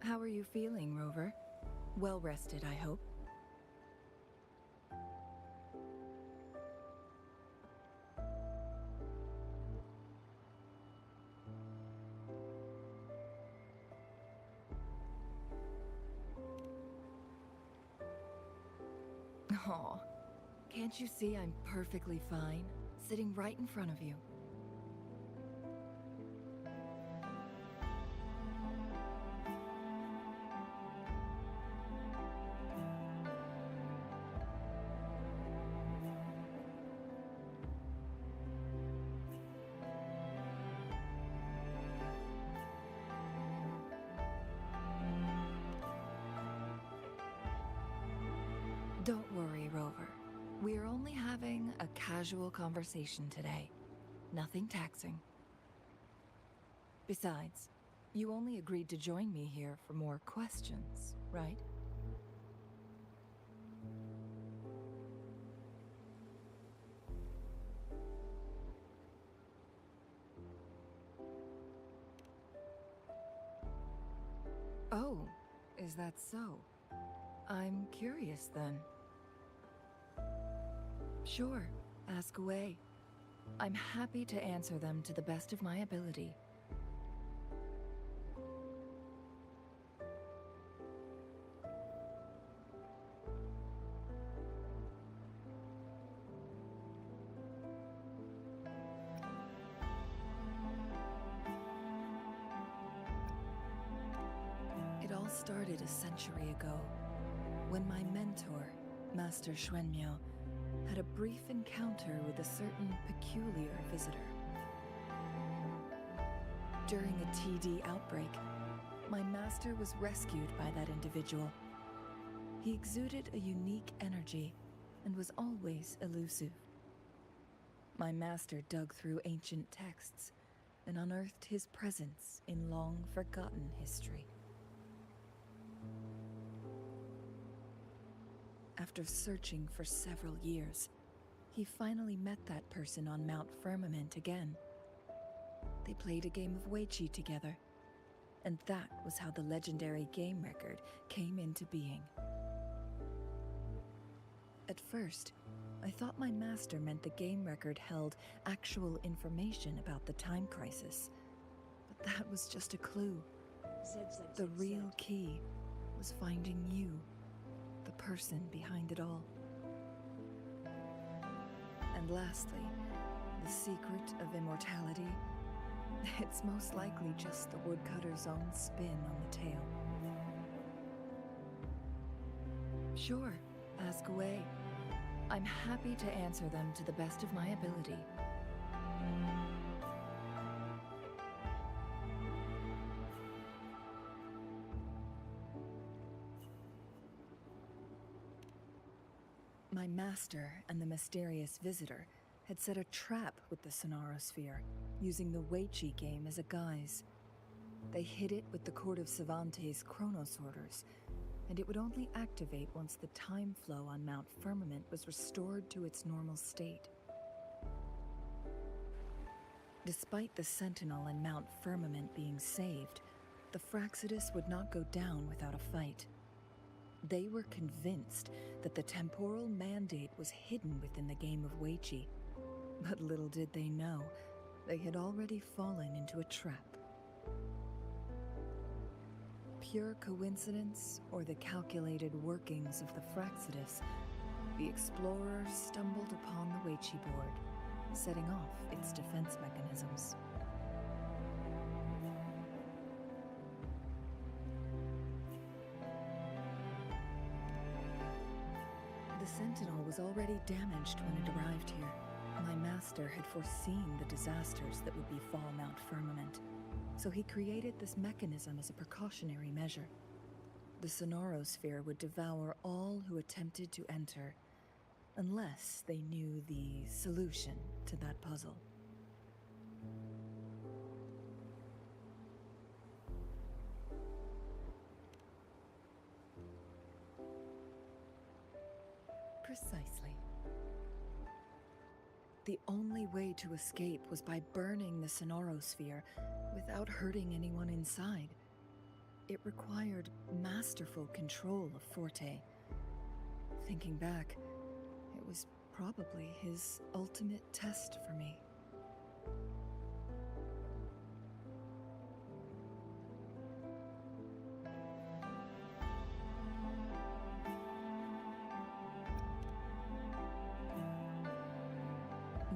How are you feeling, Rover? Well rested, I hope. Aw, can't you see I'm perfectly fine, sitting right in front of you? Don't worry, Rover. We're only having a casual conversation today. Nothing taxing. Besides, you only agreed to join me here for more questions, right? Oh, is that so? I'm curious then. Sure, ask away. I'm happy to answer them to the best of my ability. It all started a century ago, when my mentor, Master Xuanmiao, had a brief encounter with a certain peculiar visitor. During a TD outbreak, my master was rescued by that individual. He exuded a unique energy and was always elusive. My master dug through ancient texts and unearthed his presence in long-forgotten history. After searching for several years, he finally met that person on Mount Firmament again. They played a game of Weiqi together, and that was how the legendary game record came into being. At first, I thought my master meant the game record held actual information about the time crisis, but that was just a clue. The real key was finding you, the person behind it all. And lastly, the secret of immortality. It's most likely just the woodcutter's own spin on the tale. Sure, ask away. I'm happy to answer them to the best of my ability. My master and the mysterious visitor had set a trap with the Sonarosphere, using the Weiqi game as a guise. They hid it with the Court of Savante's Chronos orders, and it would only activate once the time flow on Mount Firmament was restored to its normal state. Despite the Sentinel and Mount Firmament being saved, the Fraxidus would not go down without a fight. They were convinced that the temporal mandate was hidden within the game of Weiqi, but little did they know, they had already fallen into a trap. Pure coincidence or the calculated workings of the Fraxidus, the explorer stumbled upon the Weiqi board, setting off its defense mechanisms. The Sentinel was already damaged when it arrived here. My master had foreseen the disasters that would befall Mount Firmament, so he created this mechanism as a precautionary measure. The Sonarosphere would devour all who attempted to enter, unless they knew the solution to that puzzle. Precisely. The only way to escape was by burning the Sonarosphere without hurting anyone inside. it required masterful control of Forte. Thinking back, it was probably his ultimate test for me.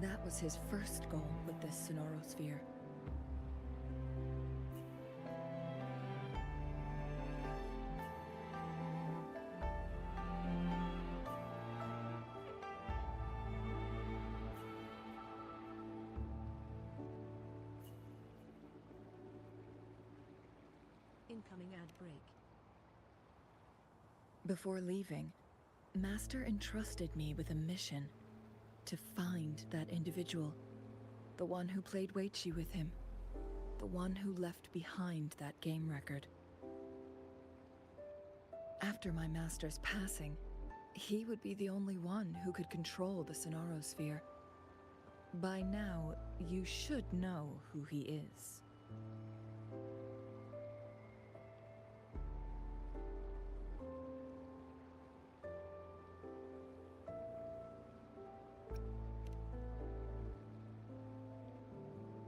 That was his first goal with this Sonorosphere. Incoming ad break. Before leaving, Master entrusted me with a mission to find that individual, the one who played Weichi with him, the one who left behind that game record. After my master's passing, he would be the only one who could control the Sonorosphere. By now, you should know who he is.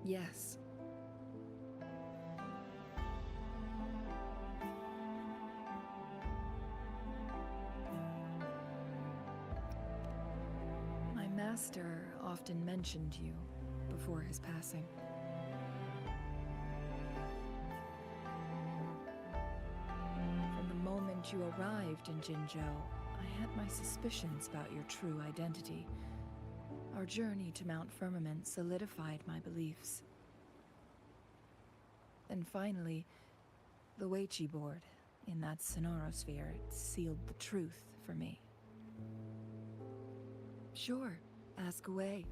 Yes. My master often mentioned you before his passing. From the moment you arrived in Jinzhou, I had my suspicions about your true identity. Our journey to Mount Firmament solidified my beliefs. And finally, the Weichi board in that Sonorosphere sealed the truth for me. Sure, ask away.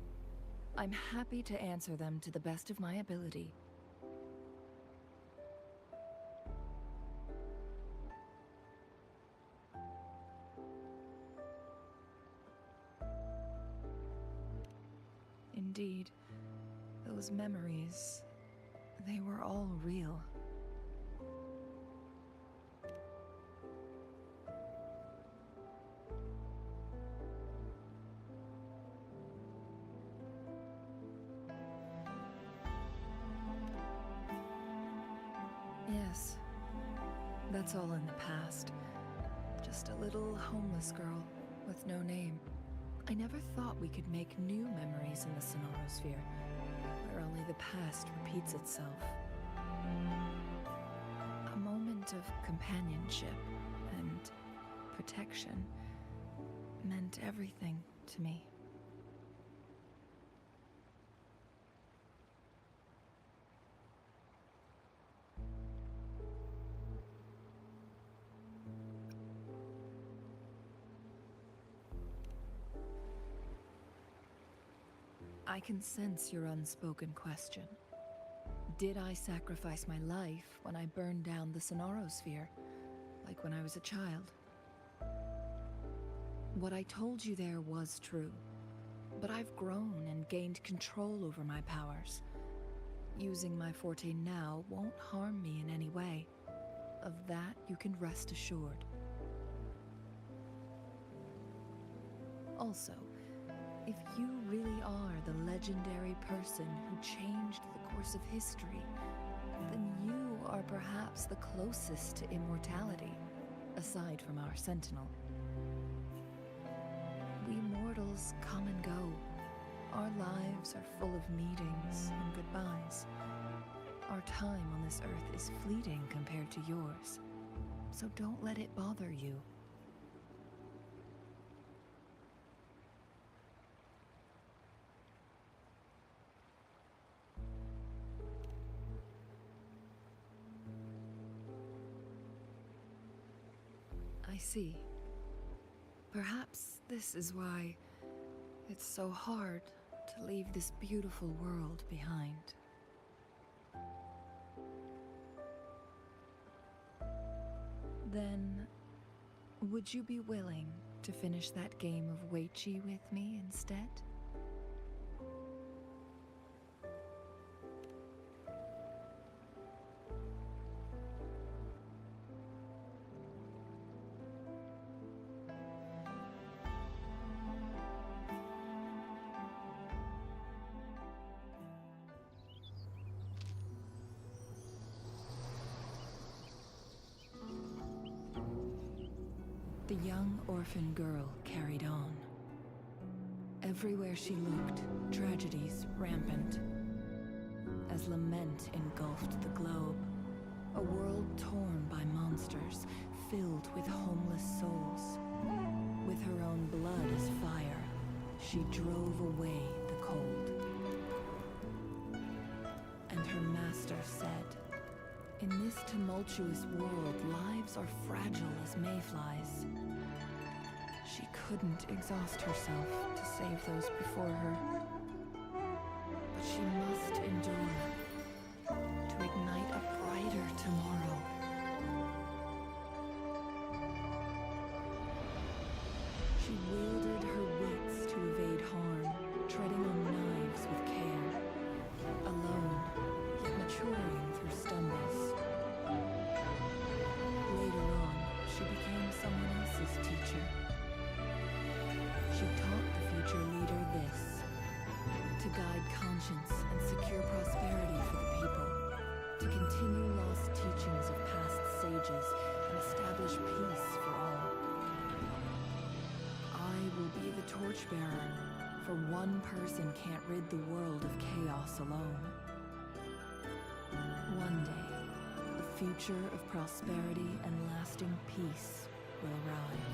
I'm happy to answer them to the best of my ability. Indeed, those memories, they were all real. Yes, that's all in the past. Just a little homeless girl with no name. I never thought we could make new memories in the Sonorosphere, where only the past repeats itself. A moment of companionship and protection meant everything to me. I can sense your unspoken question. Did I sacrifice my life when I burned down the Sonorosphere, like when I was a child? What I told you there was true, but I've grown and gained control over my powers. Using my forte now won't harm me in any way. Of that you can rest assured. Also, if you really are the legendary person who changed the course of history, then you are perhaps the closest to immortality, aside from our sentinel. We mortals come and go. Our lives are full of meetings and goodbyes. Our time on this earth is fleeting compared to yours, so don't let it bother you. I see. Perhaps this is why it's so hard to leave this beautiful world behind. Then, would you be willing to finish that game of Weichi with me instead? The young orphan girl carried on. Everywhere she looked, tragedies rampant. As lament engulfed the globe, a world torn by monsters, filled with homeless souls. With her own blood as fire, she drove away the cold. And her master said, "In this tumultuous world, lives are fragile as mayflies." She couldn't exhaust herself to save those before her. But she must endure to ignite a brighter tomorrow. She wielded her wits to evade harm, treading on knives with care. Alone, yet maturing through stumbles. Later on, she became someone else's teacher. She taught the future leader this: to guide conscience and secure prosperity for the people, to continue lost teachings of past sages and establish peace for all. I will be the torchbearer, for one person can't rid the world of chaos alone. One day, a future of prosperity and lasting peace will arrive.